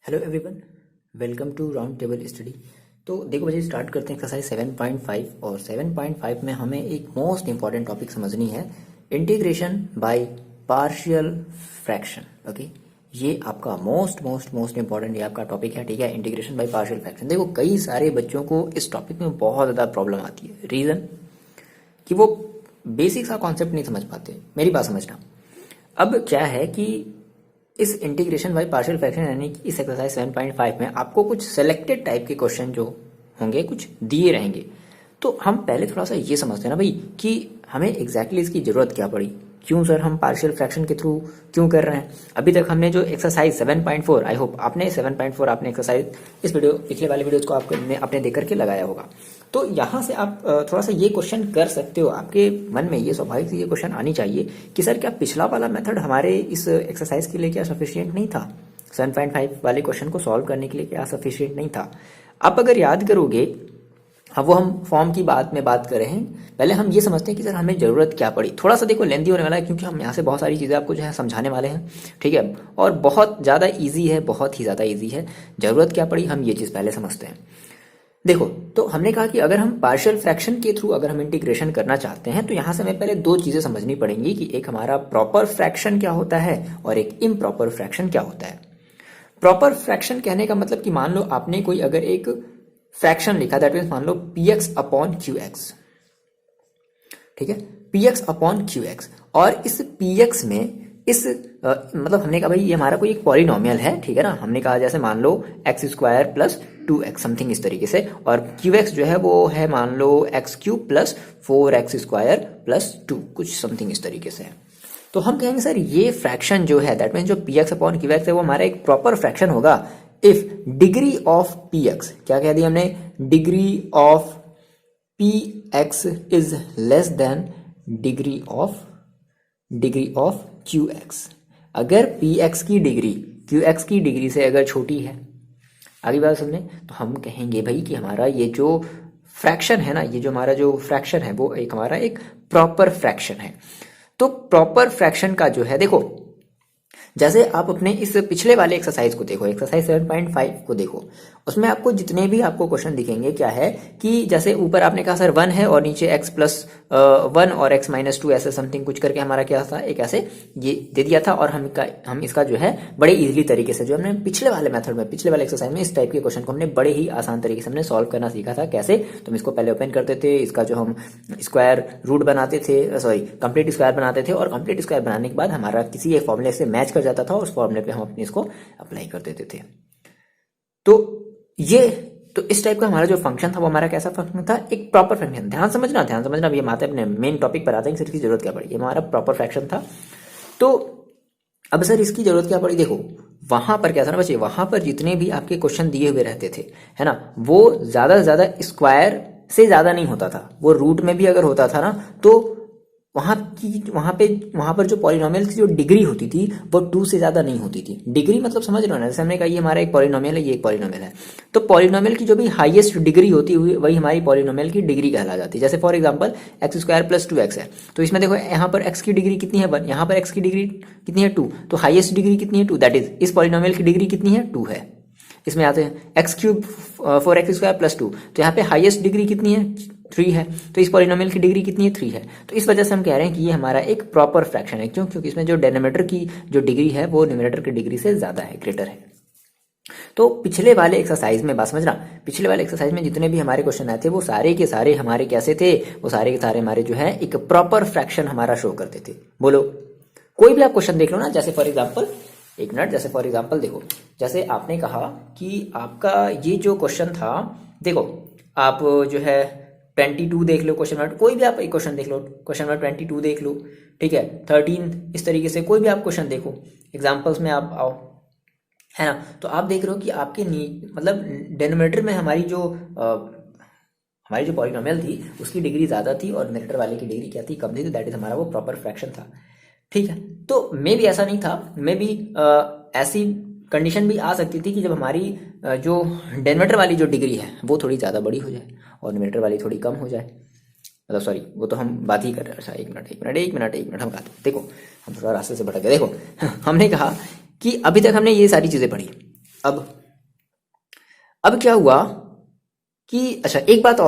Hello everyone, welcome to Round Table Study. तो देखो बच्चे, स्टार्ट करते हैं एक्सरसाइज 7.5। और 7.5 में हमें एक मोस्ट इंपॉर्टेंट टॉपिक समझनी है, integration by partial fraction. Okay, ये आपका मोस्ट इंपॉर्टेंट ये आपका टॉपिक है। ठीक है, इंटीग्रेशन बाय पार्शियल फ्रैक्शन। देखो कई सारे बच्चों को इस टॉपिक में बहुत ज़्यादा प्रॉब्लम आती है। रीज़न कि वो बेसिक सा कॉन्सेप्ट नहीं समझ पाते। मेरी बात समझना। अब क्या है कि इस इंटीग्रेशन बाय पार्शियल फ्रैक्शन यानी कि इस एक्सरसाइज 7.5 में आपको कुछ सेलेक्टेड टाइप के क्वेश्चन जो होंगे कुछ दिए रहेंगे। तो हम पहले थोड़ा सा ये समझते हैं ना भाई कि हमें एग्जैक्टली इसकी ज़रूरत क्या पड़ी, क्यों सर हम पार्शियल फ्रैक्शन के थ्रू क्यों कर रहे हैं। अभी तक हमने जो एक्सरसाइज 7.4, आई होप आपने 7.4 आपने एक्सरसाइज इस वीडियो पिछले वाले वीडियोज को आपने देख करके लगाया होगा। तो यहाँ से आप थोड़ा सा ये क्वेश्चन कर सकते हो, आपके मन में ये स्वाभाविक से ये क्वेश्चन आनी चाहिए कि सर क्या पिछला वाला मेथड हमारे इस एक्सरसाइज के लिए क्या सफिशियंट नहीं था, 7.5 वाले क्वेश्चन को सॉल्व करने के लिए क्या सफिशियंट नहीं था। आप अगर याद करोगे, अब वो हम फॉर्म की बात में बात कर रहे हैं, पहले हम ये समझते हैं कि सर हमें ज़रूरत क्या पड़ी। थोड़ा सा देखो लेंथी होने वाला है क्योंकि हम यहाँ से बहुत सारी चीज़ें आपको जो है समझाने वाले हैं। ठीक है, और बहुत ज़्यादा ईजी है, बहुत ही ज़्यादा ईजी है। ज़रूरत क्या पड़ी हम ये चीज़ पहले समझते हैं। देखो, तो हमने कहा कि अगर हम पार्शियल फ्रैक्शन के थ्रू अगर हम इंटीग्रेशन करना चाहते हैं तो यहाँ से हमें पहले दो चीज़ें समझनी पड़ेंगी कि एक हमारा प्रॉपर फ्रैक्शन क्या होता है और एक इम्प्रॉपर फ्रैक्शन क्या होता है। प्रॉपर फ्रैक्शन कहने का मतलब कि मान लो आपने कोई अगर एक फ्रैक्शन लिखा, दैट मीन्स मान लो px अपॉन qx। ठीक है, px अपॉन qx, और इस px में इस मतलब हमने कहा भाई ये हमारा कोई एक पॉलिनोमियल है। ठीक है ना, हमने कहा जैसे मान लो x square plus 2x something इस तरीके से, और qx जो है वो है मान लो x cube plus 4x square plus 2 कुछ समथिंग इस तरीके से है। तो हम कहेंगे सर ये फ्रैक्शन जो है दैट मीन्स जो px अपॉन qx है वो हमारा एक प्रॉपर फ्रैक्शन होगा इफ डिग्री ऑफ px, क्या कह दिया हमने, degree of px is less than degree of qx। अगर px की डिग्री qx की डिग्री से अगर छोटी है, आगे बात समझे, तो हम कहेंगे भाई कि हमारा ये जो फ्रैक्शन है ना, ये जो हमारा जो फ्रैक्शन है वो एक हमारा एक प्रॉपर फ्रैक्शन है। तो प्रॉपर फ्रैक्शन का जो है, देखो जैसे आप अपने इस पिछले वाले एक्सरसाइज को देखो, एक्सरसाइज 7.5 को देखो, उसमें आपको जितने भी आपको क्वेश्चन दिखेंगे क्या है कि जैसे ऊपर आपने कहा सर 1 है और नीचे x प्लस 1 और x माइनस 2 ऐसे समथिंग कुछ करके हमारा क्या था, एक ऐसे ये दे दिया था। और हम इसका जो है बड़े इजीली तरीके से जो हमने पिछले वाले मेथड में, पिछले वाले एक्सरसाइज में इस टाइप के क्वेश्चन को हमने बड़े ही आसान तरीके से हमने सॉल्व करना सीखा था। कैसे, तो हम इसको पहले ओपन करते थे, इसका जो हम स्क्वायर रूट बनाते थे, सॉरी कंप्लीट स्क्वायर बनाते थे, और कंप्लीट स्क्वायर बनाने के बाद हमारा किसी एक फॉर्मूले से मैच कर जाता था, उस फॉर्मूले पे हम अपने इसको अप्लाई कर देते थे। तो इस टाइप का हमारा जो फंक्शन था वो हमारा कैसा फंक्शन था, एक प्रॉपर फंक्शन। ध्यान समझना ये आते अपने मेन टॉपिक पर आते हैं, इसकी जरूरत क्या पड़ी, ये हमारा प्रॉपर फ्रैक्शन था। तो अब सर इसकी जरूरत क्या पड़ी, देखो वहां पर क्या था ना बच्चे, वहां पर जितने भी आपके क्वेश्चन दिए हुए रहते थे, है ना, वो ज्यादा से ज्यादा स्क्वायर से ज्यादा नहीं होता था। वो रूट में भी अगर होता था ना तो वहां पर जो पॉलिनोमियल की जो डिग्री होती थी वो 2 से ज्यादा नहीं होती थी। डिग्री मतलब समझ रहे हो ना, जैसे हमने कहा ये हमारा एक पॉलिनोमियल है, ये एक पॉलिनोमियल है, तो पॉलिनोमियल की जो भी हाईएस्ट डिग्री होती हुई वही हमारी पॉलिनोमियल की डिग्री कहला जाती है। जैसे for example x square plus 2x है, तो इसमें देखो यहाँ पर x की डिग्री कितनी है 1, यहाँ पर x की डिग्री कितनी है 2, तो हाईएस्ट डिग्री कितनी है 2, दैट इज इस पॉलिनोमियल की डिग्री कितनी है 2 है। इसमें आते हैं x cube 4x square plus 2, तो यहाँ पे हाईएस्ट डिग्री कितनी है 3 है, तो इस पॉलिनोमियल की डिग्री कितनी है 3 है। तो इस वजह से हम कह रहे हैं कि ये हमारा एक प्रॉपर फ्रैक्शन है। क्यों, क्योंकि इसमें जो डिनोमिनेटर की जो डिग्री है वो न्यूमरेटर की डिग्री से ज्यादा है, ग्रेटर है। तो पिछले वाले एक्सरसाइज में बात समझना, पिछले वाले एक्सरसाइज में जितने भी हमारे क्वेश्चन आए थे वो सारे के सारे हमारे कैसे थे, वो सारे के सारे हमारे जो है एक प्रॉपर फ्रैक्शन हमारा शो करते थे। बोलो कोई भी आप क्वेश्चन देख लो ना, जैसे फॉर एग्जाम्पल एक मिनट, जैसे फॉर एग्जाम्पल देखो, जैसे आपने कहा कि आपका ये जो क्वेश्चन था, देखो आप जो है 22 देख लो, क्वेश्चन नंबर कोई भी आप एक क्वेश्चन देख लो, क्वेश्चन नंबर 22 देख लो, ठीक है, 13 इस तरीके से कोई भी आप क्वेश्चन देखो, एग्जाम्पल्स में आप आओ, है ना, तो आप देख रहे हो कि आपके मतलब डिनोमिनेटर में हमारी जो पॉलिनोमियल थी उसकी डिग्री ज्यादा थी और न्यूमरेटर वाले की डिग्री क्या थी, कम थी, तो दैट इज हमारा वो प्रॉपर फ्रैक्शन था। ठीक है, तो मे भी ऐसा नहीं था, मे भी ऐसी कंडीशन भी आ सकती थी कि जब हमारी जो डिनोमिनेटर वाली जो डिग्री है वो थोड़ी ज़्यादा बड़ी हो जाए और न्यूमरेटर वाली थोड़ी कम हो जाए। मतलब सॉरी, वो तो हम बात ही कर रहे हैं। अच्छा एक मिनट हम कहते, देखो हम थोड़ा रास्ते से भटक गए। देखो हमने कहा कि अभी तक हमने ये सारी चीज़ें पढ़ी, अब क्या हुआ कि अच्छा एक बात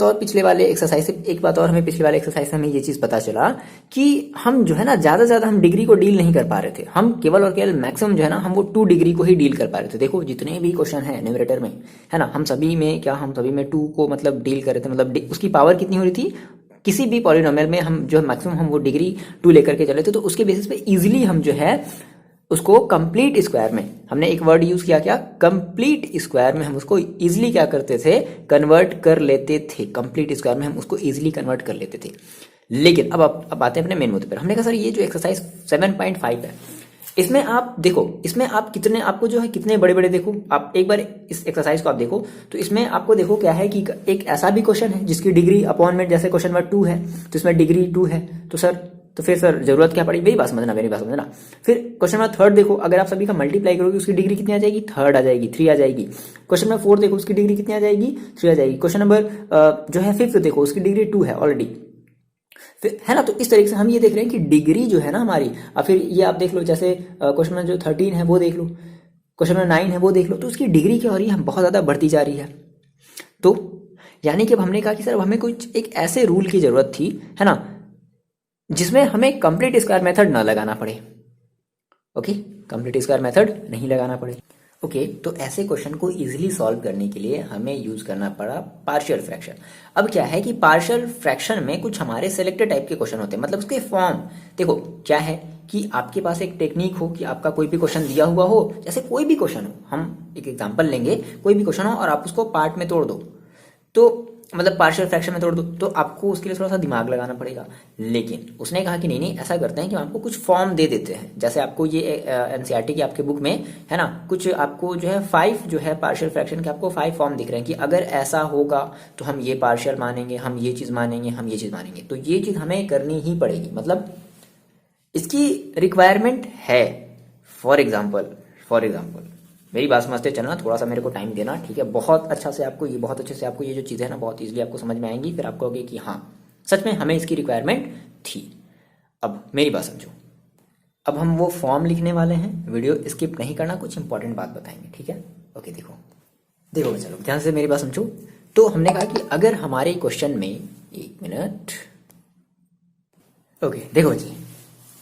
और पिछले वाले एक्सरसाइज से एक बात और हमें पिछले वाले एक्सरसाइज से हमें ये चीज पता चला कि हम जो है ना ज्यादा से ज्यादा हम डिग्री को डील नहीं कर पा रहे थे। हम केवल और केवल मैक्सिमम जो है ना हम वो 2 डिग्री को ही डील कर पा रहे थे। देखो जितने भी क्वेश्चन है न्यूमरेटर में है ना हम सभी में 2 को मतलब डील कर रहे थे। मतलब उसकी पावर कितनी हो रही थी, किसी भी पॉलिनोमियल में हम जो मैक्सिमम हम वो डिग्री 2 लेकर के चले थे। तो उसके बेसिस पे इजीली हम जो है उसको कंप्लीट स्क्वायर में, हमने एक वर्ड यूज किया क्या, कंप्लीट स्क्वायर में हम उसको इजीली क्या करते थे, कन्वर्ट कर लेते थे। कंप्लीट स्क्वायर में हम उसको इजीली कन्वर्ट कर लेते थे। लेकिन अब आते हैं अपने मेन मुद्दे पर। हमने कहा सर ये जो एक्सरसाइज 7.5 है इसमें आप देखो, इसमें आप कितने आपको जो है कितने बड़े बड़े देखो, आप एक बार इस एक्सरसाइज को आप देखो तो इसमें आपको देखो क्या है कि एक ऐसा भी क्वेश्चन है जिसकी डिग्री अपॉन में, जैसे क्वेश्चन नंबर 2 है तो इसमें डिग्री 2 है। तो फिर सर जरूरत क्या पड़ी, मेरी बात समझना। फिर क्वेश्चन नंबर 3 देखो, अगर आप सभी का मल्टीप्लाई करोगे उसकी डिग्री कितनी आ जाएगी, 3 आ जाएगी, 3 आ जाएगी। क्वेश्चन नंबर 4 देखो उसकी डिग्री कितनी आ जाएगी, 3 आ जाएगी। क्वेश्चन नंबर जो है 5 देखो उसकी डिग्री 2 है ऑलरेडी, है ना। तो इस तरीके से हम ये देख रहे हैं कि डिग्री जो है ना हमारी, अब फिर ये आप देख लो जैसे क्वेश्चन नंबर जो 13 है वो देख लो, क्वेश्चन नंबर 9 है वो देख लो, तो उसकी डिग्री क्या हो रही है, बहुत ज्यादा बढ़ती जा रही है। तो यानी कि अब हमने कहा कि सर हमें कुछ एक ऐसे रूल की जरूरत थी, है ना, जिसमें हमें कंप्लीट स्क्वायर मेथड ना लगाना पड़े। ओके, कंप्लीट स्क्वायर मेथड नहीं लगाना पड़े। ओके, तो ऐसे क्वेश्चन को इजीली सॉल्व करने के लिए हमें यूज करना पड़ा पार्शियल फ्रैक्शन। अब क्या है कि पार्शियल फ्रैक्शन में कुछ हमारे सिलेक्टेड टाइप के क्वेश्चन होते हैं, मतलब उसके फॉर्म देखो क्या है कि आपके पास एक टेक्निक हो कि आपका कोई भी क्वेश्चन दिया हुआ हो, जैसे कोई भी क्वेश्चन हो, हम एक एग्जांपल लेंगे, कोई भी क्वेश्चन हो और आप उसको पार्ट में तोड़ दो, तो मतलब पार्शियल फ्रैक्शन में तोड़ दो, तो आपको उसके लिए थोड़ा सा दिमाग लगाना पड़ेगा। लेकिन उसने कहा कि नहीं ऐसा करते हैं कि हम आपको कुछ फॉर्म दे देते हैं, जैसे आपको ये एनसीईआरटी की आपके बुक में है ना, कुछ आपको जो है 5 जो है पार्शियल फ्रैक्शन के आपको 5 फॉर्म दिख रहे हैं कि अगर ऐसा होगा तो हम ये पार्शियल मानेंगे, हम ये चीज मानेंगे, हम ये चीज मानेंगे। तो ये चीज हमें करनी ही पड़ेगी, मतलब इसकी रिक्वायरमेंट है। फॉर एग्जाम्पल मेरी बात समझते चलना, थोड़ा सा मेरे को टाइम देना, ठीक है। बहुत अच्छे से आपको ये जो चीज़ है ना बहुत इजीली आपको समझ में आएंगी, फिर आपको कहोगे कि हाँ सच में हमें इसकी रिक्वायरमेंट थी। अब मेरी बात समझो, अब हम वो फॉर्म लिखने वाले हैं, वीडियो स्किप नहीं करना, कुछ इंपॉर्टेंट बात बताएंगे, ठीक है। ओके, देखो चलो ध्यान से मेरी बात समझो। तो हमने कहा कि अगर हमारे क्वेश्चन में, एक मिनट, ओके देखो जी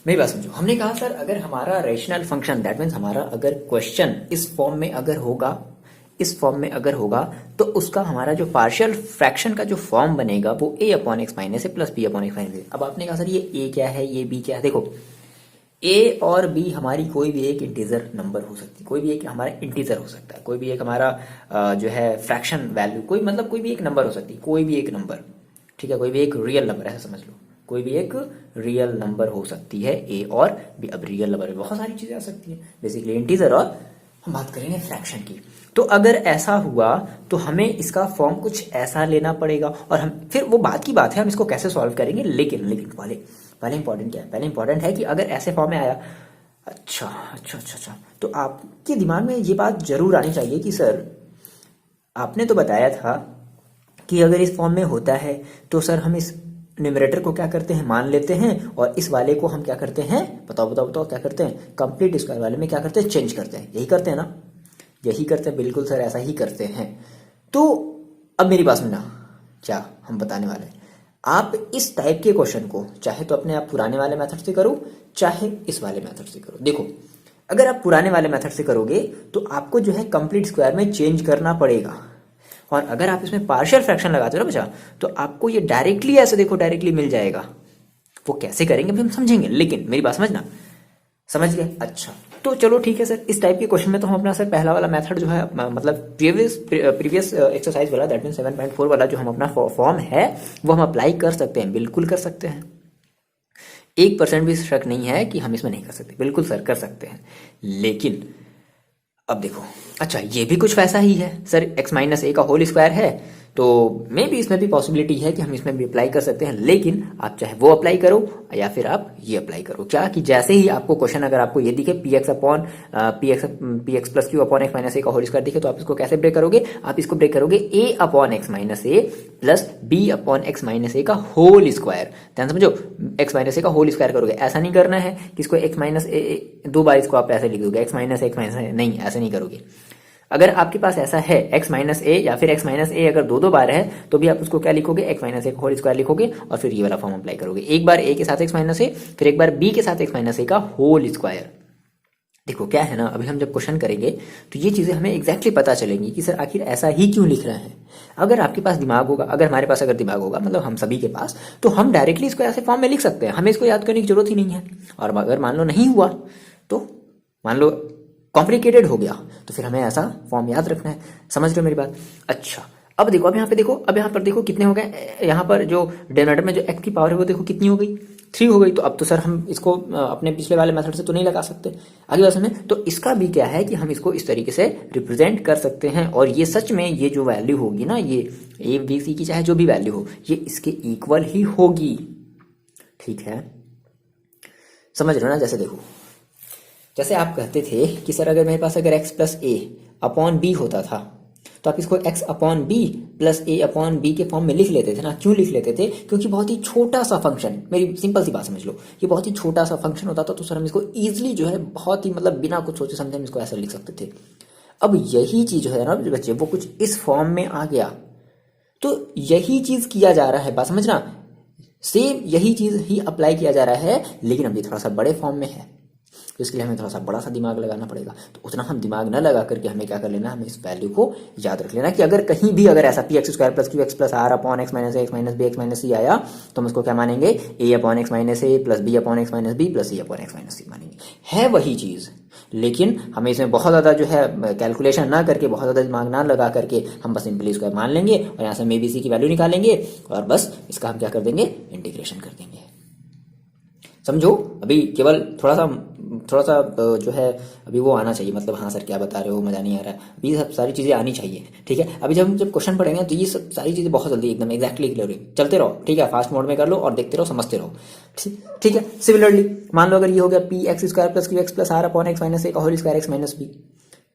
मेरी बात समझो। हमने कहा सर अगर हमारा रेशनल फंक्शन, दैट मीन्स हमारा अगर क्वेश्चन इस फॉर्म में अगर होगा तो उसका हमारा जो पार्शियल फ्रैक्शन का जो फॉर्म बनेगा वो a upon x minus A plus b upon x minus a. अब आपने कहा सर ये a क्या है, ये b क्या है। देखो a और b हमारी कोई भी एक इंटीजर नंबर हो सकती है, कोई भी एक हमारा इंटीजर हो सकता है, कोई भी एक हमारा जो है फ्रैक्शन वैल्यू, कोई भी एक नंबर हो सकती है, कोई भी एक नंबर, ठीक है, कोई भी एक रियल नंबर, ऐसा समझ लो, कोई भी एक रियल नंबर हो सकती है ए और बी। अब रियल नंबर में बहुत सारी चीजें आ सकती है, बेसिकली इंटीजर, और हम बात करेंगे फ्रैक्शन की। तो अगर ऐसा हुआ तो हमें इसका फॉर्म कुछ ऐसा लेना पड़ेगा, और हम फिर वो बात की बात है हम इसको कैसे सॉल्व करेंगे। लेकिन पहले इंपॉर्टेंट क्या है, पहले इंपॉर्टेंट है कि अगर ऐसे फॉर्म में आया, अच्छा, तो आपके दिमाग में ये बात जरूर आनी चाहिए कि सर आपने तो बताया था कि अगर इस फॉर्म में होता है तो सर हम इस न्यूमरेटर को क्या करते हैं, मान लेते हैं, और इस वाले को हम क्या करते हैं, बताओ क्या करते हैं, कंप्लीट स्क्वायर वाले में क्या करते हैं, चेंज करते हैं। यही करते हैं ना, यही करते हैं, बिल्कुल सर ऐसा ही करते हैं। तो अब मेरी बात सुनना, क्या हम बताने वाले हैं, आप इस टाइप के क्वेश्चन को चाहे तो अपने आप पुराने वाले मेथड से करो, चाहे इस वाले मेथड से करो। देखो अगर आप पुराने वाले मेथड से करोगे तो आपको जो है कंप्लीट स्क्वायर में चेंज करना पड़ेगा, और अगर आप इसमें पार्शियल फ्रैक्शन लगाते हो ना बच्चा, तो आपको ये डायरेक्टली ऐसे देखो डायरेक्टली मिल जाएगा। वो कैसे करेंगे अभी हम समझेंगे, लेकिन मेरी बात समझना, समझ गए। अच्छा तो चलो ठीक है सर, इस टाइप के क्वेश्चन में तो हम अपना सर पहला वाला मेथड जो है, मतलब प्रीवियस एक्सरसाइज वाला, दैट मीन 7.4 वाला जो हम अपना फॉर्म है वो हम अप्लाई कर सकते हैं, बिल्कुल कर सकते हैं। 1% भी शक नहीं है कि हम इसमें नहीं कर सकते, बिल्कुल सर कर सकते हैं। लेकिन अब देखो, अच्छा ये भी कुछ वैसा ही है सर, x माइनस ए का होल स्क्वायर है, तो मे भी इसमें भी पॉसिबिलिटी है कि हम इसमें भी अप्लाई कर सकते हैं। लेकिन आप चाहे वो अप्लाई करो या फिर आप ये अप्लाई करो, क्या कि जैसे ही आपको क्वेश्चन अगर आपको ये दिखे p x plus q upon x minus a का होल स्क्वायर दिखे, तो आप इसको कैसे ब्रेक करोगे, आप इसको ब्रेक करोगे a upon x minus A plus b upon x minus a का होल स्क्वायर। ध्यान समझो, एक्स माइनस ए का होल स्क्वायर करोगे, ऐसा नहीं करना है कि इसको एक्स माइनस ए 2 बार इसको आप ऐसे लिख दोगे, एक्स माइनस ए नहीं, ऐसे नहीं करोगे। अगर आपके पास ऐसा है x माइनस ए या फिर x माइनस ए अगर दो दो बार है तो भी आप उसको क्या लिखोगे, x माइनस ए का होल स्क्वायर लिखोगे और फिर ये वाला फॉर्म अप्लाई करोगे। एक बार a के साथ x माइनस ए, फिर एक बार b के साथ x माइनस ए का होल स्क्वायर। देखो क्या है ना, अभी हम जब क्वेश्चन करेंगे तो ये चीज़ें हमें एग्जैक्टली पता चलेंगी कि सर आखिर ऐसा ही क्यों लिख रहे हैं। अगर आपके पास दिमाग होगा, अगर हमारे पास अगर दिमाग होगा, मतलब हम सभी के पास, तो हम डायरेक्टली इसको ऐसे फॉर्म में लिख सकते हैं, हमें इसको याद करने की जरूरत ही नहीं है। और अगर मान लो नहीं हुआ तो मान लो कॉम्प्लिकेटेड हो गया तो फिर हमें ऐसा फॉर्म याद रखना है। समझ रहे हो मेरी बात? अच्छा, अब देखो, अब यहाँ पे देखो, अब यहाँ पर देखो कितने हो गए, यहाँ पर जो डिनोमिनेटर में जो x की पावर है वो देखो कितनी हो गई, 3 हो गई। तो अब तो सर हम इसको अपने पिछले वाले मेथड से तो नहीं लगा सकते, आगे बात समझे। तो इसका भी क्या है कि हम इसको इस तरीके से रिप्रेजेंट कर सकते हैं और ये सच में ये जो वैल्यू होगी ना, ये ए बी सी की चाहे जो भी वैल्यू हो, ये इसके इक्वल ही होगी। ठीक है, समझ रहे हो ना? जैसे देखो, जैसे आप कहते थे कि सर अगर मेरे पास अगर x प्लस ए अपॉन बी होता था तो आप इसको x अपॉन बी प्लस ए अपॉन बी के फॉर्म में लिख लेते थे ना। क्यों लिख लेते थे? क्योंकि बहुत ही छोटा सा फंक्शन, मेरी सिंपल सी बात समझ लो, ये बहुत ही छोटा सा फंक्शन होता था तो सर हम इसको ईजिली जो है बहुत ही मतलब बिना कुछ सोचे समझे हम इसको ऐसा लिख सकते थे। अब यही चीज जो है ना बच्चे, वो कुछ इस फॉर्म में आ गया तो यही चीज किया जा रहा है, बात समझना, सेम यही चीज ही अप्लाई किया जा रहा है, लेकिन अब ये थोड़ा सा बड़े फॉर्म में है तो इसके लिए हमें थोड़ा सा बड़ा सा दिमाग लगाना पड़ेगा। तो उतना हम दिमाग न लगा करके हमें क्या कर लेना, हमें इस वैल्यू को याद रख लेना कि अगर कहीं भी अगर ऐसा p x square plus Q x plus r upon x minus a x minus b x minus c आया तो हम उसको क्या मानेंगे, a upon x minus A plus b upon x minus B plus c upon x minus c मानेंगे। है वही चीज, लेकिन हमें इसमें बहुत ज़्यादा जो है कैलकुलेशन ना करके, बहुत ज़्यादा दिमाग ना लगा करके हम बस सिंपली इसको मान लेंगे और यहाँ से हम ए बी सी की वैल्यू निकालेंगे और बस इसका हम क्या कर देंगे, इंटीग्रेशन कर देंगे। समझो, अभी केवल थोड़ा सा जो है अभी वो आना चाहिए, मतलब हाँ सर क्या बता रहे हो, मजा नहीं आ रहा है, अभी सब सारी चीज़ें आनी चाहिए। ठीक है, अभी जब क्वेश्चन पढ़ेंगे तो ये सब सारी चीज़ें बहुत जल्दी एकदम एग्जैक्टली क्लियर होगी। चलते रहो, ठीक है, फास्ट मोड में कर लो और देखते रहो, समझते रहो। ठीक है, सिमिलरली मान लो अगर ये हो गया p x square plus Q x plus r upon x minus a का whole square x minus b,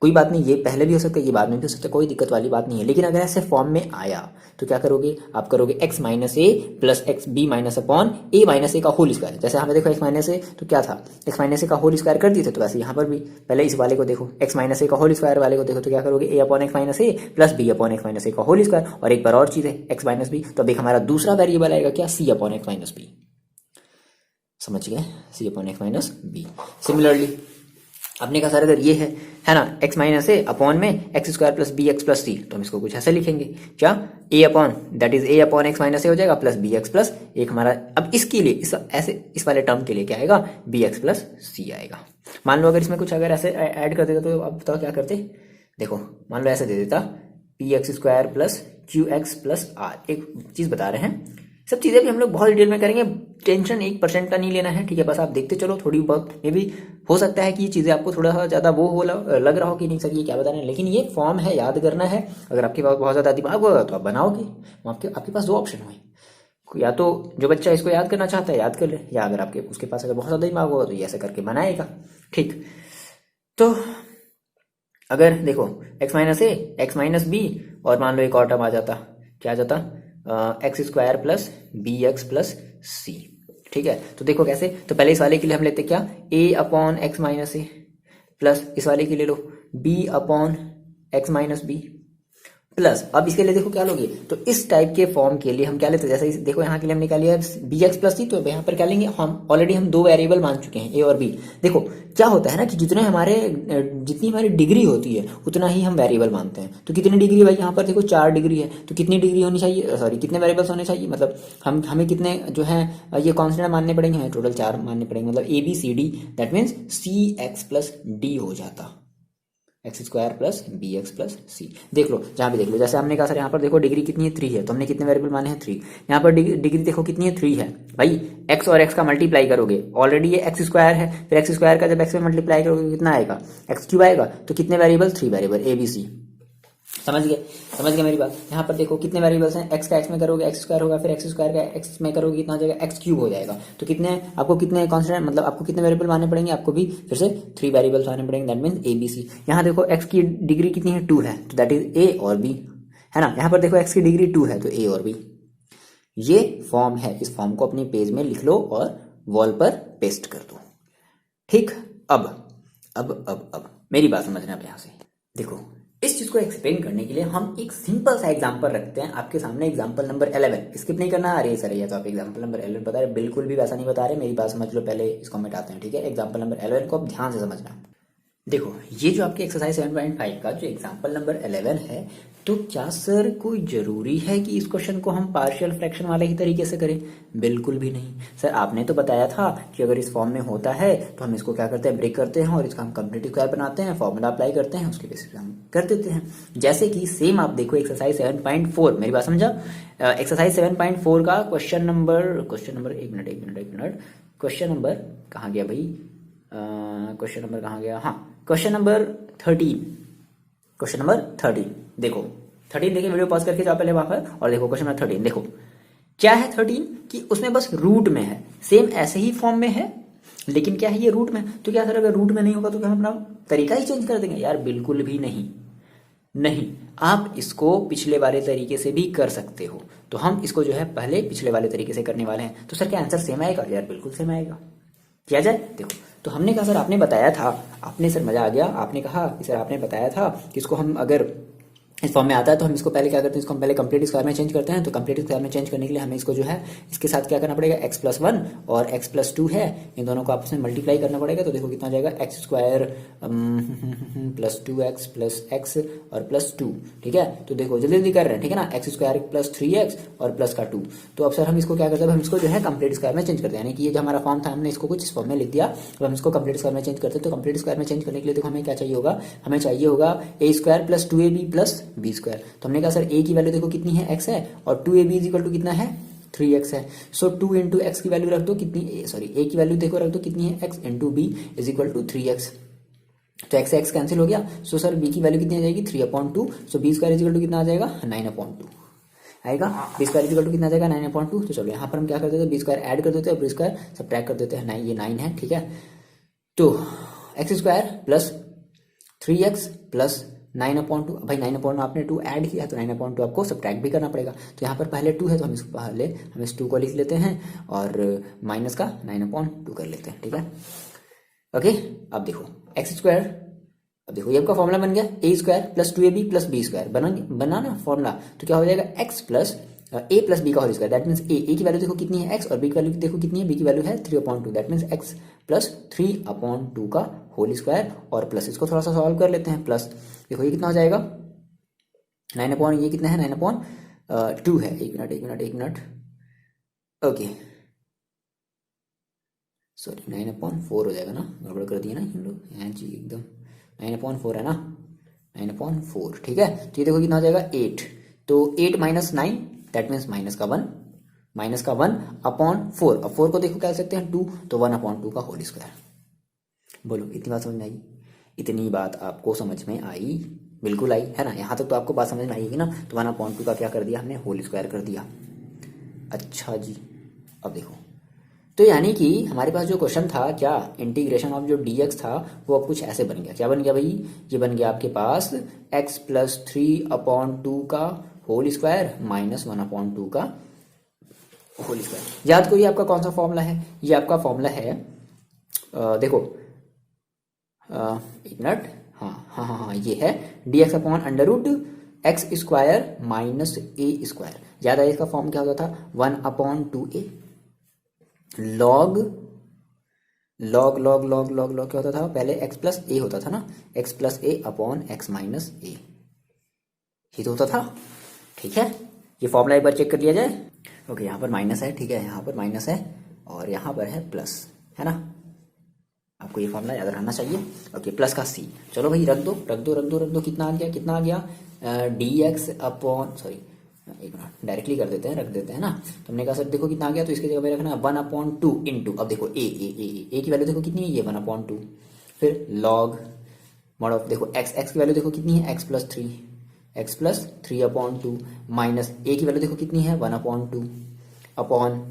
कोई बात नहीं, ये पहले भी हो सकता है, ये बाद में भी हो सकता है, कोई दिक्कत वाली बात नहीं है। लेकिन अगर ऐसे फॉर्म में आया तो क्या करोगे, आप करोगे x minus A plus x b minus upon a minus a का होल स्क्वायर। जैसे हमें देखो एक्स माइनस ए तो क्या था, एक्स माइनस ए का होल स्क्वायर कर दिए थे, तो वैसे यहाँ पर भी पहले इस वाले को देखो, एक्स माइनस ए का होल स्क्वायर वाले को देखो, तो क्या करोगे, a upon x minus A plus b upon x minus a का होल स्क्वायर। और एक बार और चीज है एक्स माइनस बी, तो अभी हमारा दूसरा वेरिएबल आएगा क्या, c upon x minus b. समझ गए, c upon x minus b. Similarly अपने का सर अगर ये है ना, x माइनस ए अपॉन में x square plus B x plus c, तो हम इसको कुछ ऐसे लिखेंगे क्या, a upon that is a upon x minus a हो जाएगा प्लस बी एक्स प्लस एक हमारा, अब इसके लिए इस वाले टर्म के लिए क्या आएगा, बी एक्स प्लस सी आएगा। मान लो अगर इसमें कुछ अगर ऐसे ऐड कर देता तो अब बताओ क्या करते, देखो मान लो ऐसे दे देता P x square plus Q x plus R. एक चीज बता रहे हैं, सब चीज़ें भी हम लोग बहुत डिटेल में करेंगे, टेंशन 1% का नहीं लेना है। ठीक है, बस आप देखते चलो, थोड़ी बहुत में भी हो सकता है कि ये चीज़ें आपको थोड़ा सा ज़्यादा वो हो लग रहा हो कि नहीं सर ये क्या बता रहे हैं, लेकिन ये फॉर्म है, याद करना है। अगर आपके पास बहुत ज़्यादा दिमाग होगा तो आप बनाओगे, आपके पास 2 ऑप्शन हुए, या तो जो बच्चा इसको याद करना चाहता है याद कर ले, या अगर आपके उसके पास अगर बहुत ज़्यादा दिमाग होगा तो ये ऐसे करके बनाएगा। ठीक, तो अगर देखो x minus a x minus B और मान लो एक और टर्म आ जाता, क्या आ जाता, x square plus B x plus c. ठीक है, तो देखो कैसे, तो पहले इस वाले के लिए हम लेते क्या, a upon x minus A plus इस वाले के लिए लो b upon x minus B plus, अब इसके लिए देखो क्या लोगे, तो इस टाइप के फॉर्म के लिए हम क्या लेते हैं, जैसे देखो यहाँ के लिए हमने क्या लिया है बी एक्स प्लस सी, तो यहाँ पर क्या लेंगे हम, ऑलरेडी हम 2 वेरिएबल मान चुके हैं ए और बी। देखो क्या होता है ना कि जितनी हमारी डिग्री होती है उतना ही हम वेरिएबल मानते हैं। तो कितनी डिग्री भाई, यहाँ पर देखो 4 डिग्री है, तो कितनी डिग्री होनी चाहिए, सॉरी कितने वेरिएबल्स होने चाहिए, मतलब हमें कितने जो है ये कॉन्स्टेंट मानने पड़ेंगे, हमें टोटल 4 मानने पड़ेंगे, मतलब a B c d, that means c x plus d हो जाता, x square plus B x plus c. देख लो जहाँ भी देख लो, जैसे हमने कहा सर यहाँ पर देखो डिग्री कितनी है, 3 है, तो हमने कितने वेरिएबल माने हैं 3। यहाँ पर डिग्री देखो कितनी है, 3 है भाई, एक्स और एक्स का मल्टीप्लाई करोगे, ऑलरेडी ये एक्स स्क्वायर है, फिर एक्स स्क्वायर का जब एक्स में मल्टीप्लाई करोगे कितना आएगा, एक्स क्यूब आएगा, तो कितने variable, 3 variable A B C. समझ गए मेरी बात। यहाँ पर देखो कितने वेरिएबल्स हैं, एक्स का एक्स में करोगे एक्स स्क्वायर होगा, फिर एक्स स्क्वायर का एक्स में करोगे कितना हो जाएगा, एक्स क्यूब हो जाएगा। तो आपको कितने कॉन्स्टेंट, मतलब आपको कितने वेरिएबल मानने पड़ेंगे, आपको भी फिर से 3 वेरिएबल्स मानने पड़ेंगे, that means A B C. यहाँ देखो एक्स की डिग्री कितनी है, 2 है, तो दैट इज ए और बी, है ना। यहाँ पर देखो एक्स की डिग्री 2 है, तो ए और बी। ये फॉर्म है, इस फॉर्म को अपने पेज में लिख लो और वॉल पर पेस्ट कर दो। ठीक, अब मेरी बात समझना आप यहाँ से देखो, इस चीज को एक्सप्लेन करने के लिए हम एक सिंपल सा एग्जांपल रखते हैं आपके सामने। एग्जांपल नंबर 11 स्किप नहीं करना। अरे सर ये तो आप एग्जांपल नंबर 11 बता रहे, बिल्कुल भी वैसा नहीं बता रहे, मेरी बात समझ लो, पहले इसको मिटाते हैं, ठीक है। एग्जांपल नंबर 11 को आप ध्यान से समझना। देखो ये जो आपके एक्सरसाइज 7.5 का जो एग्जांपल नंबर 11 है, तो क्या सर कोई जरूरी है कि इस क्वेश्चन को हम पार्शियल फ्रैक्शन वाले ही तरीके से करें? बिल्कुल भी नहीं सर। आपने तो बताया था कि अगर इस फॉर्म में होता है तो हम इसको क्या करते हैं, ब्रेक करते हैं और इसका हम कंप्लीट स्क्वायर बनाते हैं, फॉर्मूला अप्लाई करते हैं, उसके बेसिस पे हम कर देते हैं। जैसे कि सेम आप देखो एक्सरसाइज 7.4, मेरी बात समझा। एक्सरसाइज 7.4 का क्वेश्चन नंबर एक मिनट क्वेश्चन नंबर कहाँ गया भाई? क्वेश्चन नंबर कहाँ गया? हाँ, क्वेश्चन नंबर 13 देखो 13 देखिए, वीडियो पॉज करके जाओ पहले वहां पर और देखो क्वेश्चन नंबर 13। देखो क्या है 13 कि उसमें बस रूट में है, सेम ऐसे ही फॉर्म में है, लेकिन क्या है ये रूट में। तो क्या सर अगर रूट में नहीं होगा तो क्या हम अपना तरीका ही चेंज कर देंगे? यार बिल्कुल भी नहीं, आप इसको पिछले वाले तरीके से भी कर सकते हो। तो हम इसको जो है पहले पिछले वाले तरीके से करने वाले हैं। तो सर क्या आंसर सेम आएगा? यार बिल्कुल सेम आएगा। किया जाए? देखो तो हमने कहा सर, आपने बताया था, आपने सर मजा आ गया, आपने कहा कि सर आपने बताया था कि इसको हम अगर इस फॉर्म में आता है तो हम इसको पहले क्या करते हैं, इसको हम पहले कंप्लीट स्क्वायर में चेंज करते हैं। तो कंप्लीट स्क्वायर में चेंज करने के लिए हमें इसको जो है इसके साथ क्या करना पड़ेगा, x+1 और x+2 है, इन दोनों को आपस में मल्टीप्लाई करना पड़ेगा। तो देखो कितना हो जाएगा, x² plus 2x plus x और प्लस 2, ठीक है। तो देखो जल्दी जल्दी कर रहे हैं, ठीक है ना, x² प्लस 3x और प्लस का 2। तो अब सर हम इसको क्या करते हैं, हम इसको जो है कंप्लीट स्क्वायर में चेंज करते हैं, यानी कि ये जो हमारा फॉर्म था हमने इसको कुछ इस फॉर्म में लिख दिया। अब हम इसको कंप्लीट स्क्वायर में चेंज करते हैं। तो कंप्लीट स्क्वायर में चेंज करने के लिए देखो हमें क्या चाहिए होगा, हमें चाहिए होगा a² plus 2ab plus b²। तो हमने कहा सर a की वैल्यू देखो कितनी है, x है, और 2ab इज इक्वल टू कितना है, 3x है। सो 2 इंटू एक्स की वैल्यू रख दो कितनी, सॉरी a की वैल्यू देखो रख दो कितनी है, x into B is equal to 3x। तो x से x कैंसिल हो गया। सो सर b की वैल्यू कितनी आ जाएगी, 3/2। सो b² इज इक्वल टू कितना आ जाएगा, 9/2 आएगा। b² इज इक्वल टू कितना आ जाएगा, 9/2। तो चलो यहाँ पर हम क्या कर देते हैं, b² ऐड कर देते हैं, b² सब्ट्रैक्ट कर देते हैं, 9 ये 9 है, ठीक है। तो x² प्लस 3x प्लस 9/2, भाई 9/2 आपने 2 ऐड किया तो 9/2 आपको सब्ट्रैक्ट भी करना पड़ेगा। तो यहाँ पर पहले 2 है तो हम इसको पहले हम इस 2 को लिख लेते हैं और माइनस का 9/2 कर लेते हैं, ठीक है। ओके, अब देखो x², अब देखो ये आपका फॉर्मूला बन गया, a² plus 2ab plus b² बना ना फॉर्मूला। तो क्या हो जाएगा, x plus a plus b का whole square, that means a की वैल्यू देखो कितनी है x, और b की वैल्यू देखो कितनी है, b की वैल्यू है 3/2, दैट मीन्स x प्लस 3/2 का होल स्क्वायर, और प्लस इसको थोड़ा सा सॉल्व कर लेते हैं। प्लस देखो ये कितना हो जाएगा, 9 ये कितना है, 9/2 है। एक मिनट ओके, सॉरी 9/4 हो जाएगा ना, गड़बड़ कर दिया ना हम लोग यहाँ जी, एकदम 9/4 है ना, 9/4, ठीक है। तो ये देखो कितना हो जाएगा, 8। तो 8 माइनस 9 दैट मीन्स माइनस का 1/4। अब 4 को देखो क्या कर सकते हैं, 2, तो 1/2 का होल स्क्वायर। बोलो इतनी बात समझ में आई? इतनी बात आपको समझ में आई? बिल्कुल आई है ना, यहाँ तक तो आपको बात समझ में आएगी ना। तो 1/2 का क्या कर दिया हमने, होल स्क्वायर कर दिया। अच्छा जी, अब देखो तो यानी कि हमारे पास जो क्वेश्चन था, क्या इंटीग्रेशन ऑफ जो dx था वो अब कुछ ऐसे बन गया। क्या बन गया भाई, ये बन गया आपके पास x प्लस 3/2 का होल स्क्वायर माइनस 1/2 का होल स्क्वायर। याद करिए आपका कौन सा फॉर्मूला है, ये आपका फॉर्मूला है, देखो एक मिनट, हाँ ये है dx/√x² माइनस a²। याद है इसका फॉर्म क्या होता था, 1/2a लॉग क्या होता था पहले, x प्लस ए होता था ना, x प्लस ए अपॉन x माइनस ए, ये तो होता था, ठीक है। ये फॉर्मूला एक बार चेक कर लिया जाए। ओके, यहाँ पर माइनस है, ठीक है, यहाँ पर माइनस है और यहाँ पर है प्लस, है ना। आपको ये फॉर्मूला याद रहना चाहिए। ओके, प्लस का c, चलो भाई रख दो, कितना आ गया, dx अपॉन, सॉरी एक मिनट डायरेक्टली कर देते हैं, रख देते हैं ना। तो हमने कहा सर देखो कितना आ गया, तो इसके जगह पे रखना 1/2 इंटू, अब देखो ए की वैल्यू देखो कितनी है, ये 1/2, फिर लॉग मॉड ऑफ, देखो x की वैल्यू देखो कितनी है, x प्लस 3/2 माइनस ए की वैल्यू देखो कितनी है, 1/2 अपॉन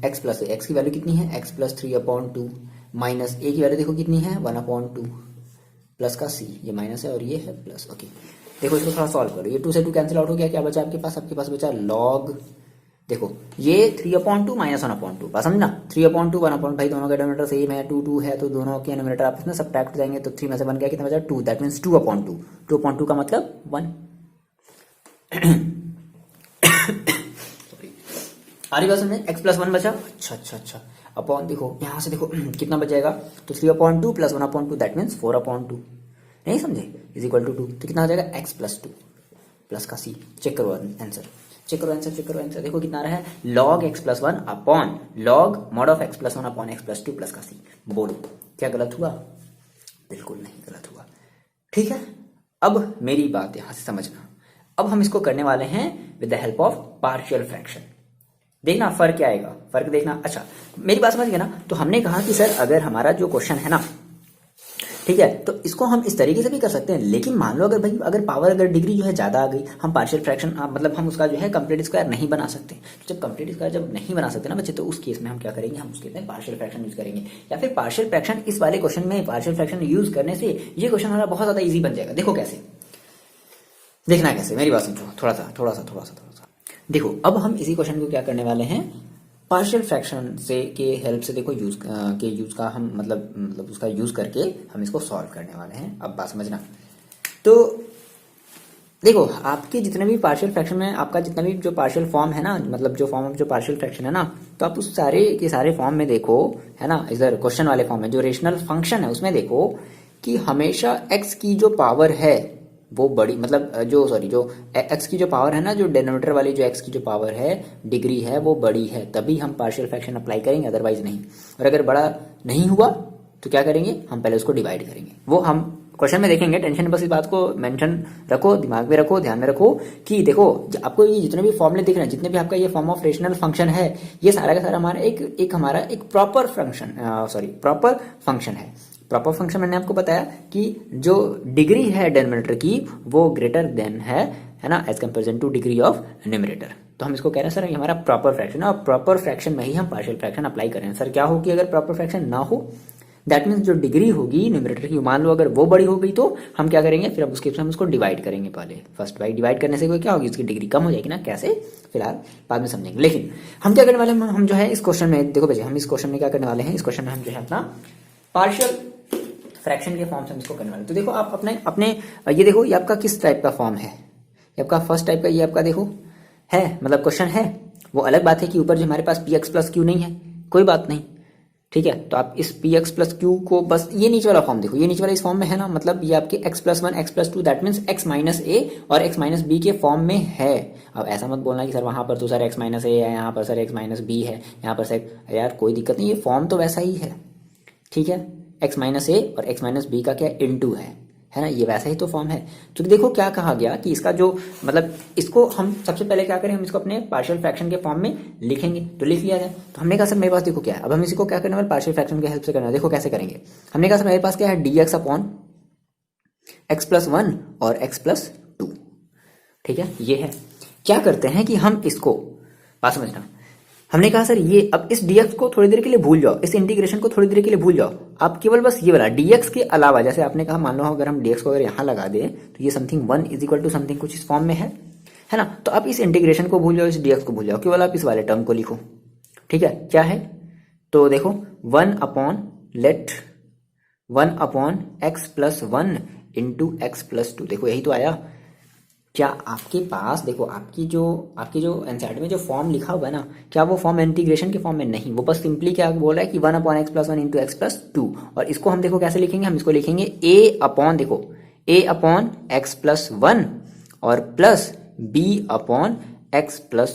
x प्लस x की वैल्यू कितनी है, x प्लस 3/2 माइनस ए की वैल्यू देखो कितनी है, 1/2 प्लस का c, ये माइनस है और ये है प्लस। ओके, देखो इसको थोड़ा सॉल्व करो, ये 2 से 2 कैंसिल आउट हो गया, क्या बचा आपके पास बचा लॉग देखो ये 3/2 -1/2 बात समझना। 3/2 1/, भाई दोनों का डिनोमिनेटर सेम है, 2 2 है तो दोनों के डिनोमिनेटर आपस में सब्ट्रैक्ट हो जाएंगे, तो 3 में से 1 गया कितना बचा 2, दैट मीन्स 2/2। 2/2 का मतलब 1। आ रही बात समझे, x+1 बचा। अच्छा अपॉन देखो यहाँ से देखो कितना बच जाएगा, तो 3/2 + 1/2 दैट मीन्स 4/2। नहीं समझे, इज इक्वल टू 2, तो कितना हो जाएगा x+2 प्लस का c। चेक करो आंसर, चेक करो आंसर। देखो कितना आ रहा है, log x+1 upon log mod of x+1 upon x+2 plus का c। बोलो क्या गलत हुआ? बिल्कुल नहीं गलत हुआ। ठीक है, अब मेरी बात यहां से समझना। अब हम इसको करने वाले हैं with the help of partial fraction. देखना फर्क क्या आएगा, फर्क देखना। अच्छा मेरी बात समझ गए ना। तो हमने कहा कि सर अगर हमारा जो क्वेश्चन है ना, ठीक है, तो इसको हम इस तरीके से भी कर सकते हैं, लेकिन मान लो अगर भाई अगर पावर अगर डिग्री जो है ज्यादा आ गई, हम पार्शियल फ्रैक्शन मतलब हम उसका जो है कंप्लीट स्क्वायर नहीं बना सकते। तो जब कंप्लीट स्क्वायर जब नहीं बना सकते ना बच्चे, तो उस केस में हम क्या करेंगे, हम उस केस में पार्शियल फ्रैक्शन यूज करेंगे। या फिर पार्शियल फ्रैक्शन इस वाले क्वेश्चन में पार्शियल फ्रैक्शन यूज करने से ये क्वेश्चन हमारा बहुत ज्यादा ईजी बन जाएगा। देखो कैसे, देखना कैसे, मेरी बात समझो थोड़ा सा। देखो अब हम इसी क्वेश्चन को क्या करने वाले हैं, पार्शियल फ्रैक्शन से के हेल्प से देखो यूज का हम मतलब उसका यूज करके हम इसको सॉल्व करने वाले हैं। अब बात समझना। तो देखो आपके जितने भी पार्शियल फ्रैक्शन में आपका जितना भी जो पार्शियल फॉर्म है ना, मतलब जो फॉर्म ऑफ जो पार्शियल फ्रैक्शन है ना, तो आप उस सारे के सारे फॉर्म में देखो, है ना, इधर क्वेश्चन वाले फॉर्म में जो रेशनल फंक्शन है उसमें देखो कि हमेशा x की जो पावर है वो बड़ी, मतलब जो x की जो पावर है ना, जो डिनोमिनेटर वाली जो x की जो पावर है डिग्री है वो बड़ी है, तभी हम पार्शियल फ्रैक्शन अप्लाई करेंगे, अदरवाइज नहीं। और अगर बड़ा नहीं हुआ तो क्या करेंगे, हम पहले उसको डिवाइड करेंगे। वो हम क्वेश्चन में देखेंगे। टेंशन बस इस बात को मेंशन रखो, दिमाग में रखो, ध्यान में रखो कि देखो आपको ये जितने भी फॉर्मूले दिख रहे हैं, जितने भी आपका ये फॉर्म ऑफ रेशनल फंक्शन है, ये सारा का सारा हमारा एक प्रॉपर फंक्शन है। प्रॉपर फंक्शन मैंने आपको बताया कि जो डिग्री है डिनोमिनेटर की वो ग्रेटर देन है ना, as comparison to degree of numerator. तो हम इसको कह रहे हैं सर ये हमारा प्रॉपर फ्रैक्शन है, और प्रॉपर फ्रैक्शन में ही हम पार्शियल फ्रैक्शन अप्लाई करें। सर क्या हो कि अगर प्रॉपर फ्रैक्शन ना हो, दैट मीन्स जो डिग्री होगी न्यूमरेटर की, मान लो अगर वो बड़ी हो गई, तो हम क्या करेंगे, फिर अब उसके हम उसको डिवाइड करेंगे। पहले फर्स्ट डिवाइड करने से क्या होगी, उसकी डिग्री कम हो जाएगी ना। कैसे, फिलहाल बाद में समझेंगे। लेकिन हम क्या करने वाले हैं, हम जो है इस क्वेश्चन में देखो बच्चे, हम इस क्वेश्चन में क्या करने वाले हैं, इस क्वेश्चन में हम जो है अपना पार्शियल फ्रैक्शन के फॉर्म से हम इसको करने वाले। तो देखो आप अपने ये देखो, ये आपका किस टाइप का फॉर्म है, ये आपका फर्स्ट टाइप का, ये आपका देखो है, मतलब क्वेश्चन है। वो अलग बात है कि ऊपर जो हमारे पास px+q नहीं है, कोई बात नहीं, ठीक है। तो आप इस px+q को बस ये नीचे वाला फॉर्म देखो, ये नीचे वाला इस फॉर्म में है ना, मतलब ये आपके x+1 x+2 that means x-a और x-b के फॉर्म में है। अब ऐसा मत बोलना कि सर वहां पर तो सर x-a है, यहाँ पर सर x-b है, यहाँ पर सर, यार कोई दिक्कत नहीं, ये फॉर्म तो वैसा ही है, ठीक है। x-a और x-b का क्या इनटू है ना, ये वैसा ही तो फॉर्म है। तो देखो क्या कहा गया कि इसका जो मतलब इसको हम सबसे पहले क्या करें, हम इसको अपने पार्शियल फ्रैक्शन के फॉर्म में लिखेंगे। तो लिख लिया जाए। तो हमने कहा सर मेरे पास देखो क्या है, अब हम इसको क्या करने वाले, पार्शियल फ्रैक्शन की हेल्प से करना है। देखो कैसे करेंगे, हमने कहा सर मेरे पास क्या है, dx अपॉन x+1 और x+2, ठीक है। ये है, क्या करते हैं कि हम इसको, बात समझना, हमने कहा सर ये अब इस dx को थोड़ी देर के लिए भूल जाओ, इस इंटीग्रेशन को थोड़ी देर के लिए भूल जाओ, आप केवल बस ये वाला dx के अलावा, जैसे आपने कहा मान लो अगर हम dx को अगर यहाँ लगा दें तो ये something 1 is equal to something कुछ इस फॉर्म में है ना। तो आप इस इंटीग्रेशन को भूल जाओ, इस dx को भूल जाओ, केवल आप इस वाले टर्म को लिखो, ठीक है। क्या है, तो देखो 1/(x+1) इंटू x+2, देखो यही तो आया। क्या आपके पास देखो आपकी जो एनसीईआरटी में जो फॉर्म लिखा हुआ है ना, क्या वो फॉर्म इंटीग्रेशन के फॉर्म में नहीं, वो बस सिंपली क्या बोल रहा है कि 1/(x+1) इंटू x+2। और इसको हम देखो कैसे लिखेंगे, हम इसको लिखेंगे a/(x+1) और प्लस b/(x+2)।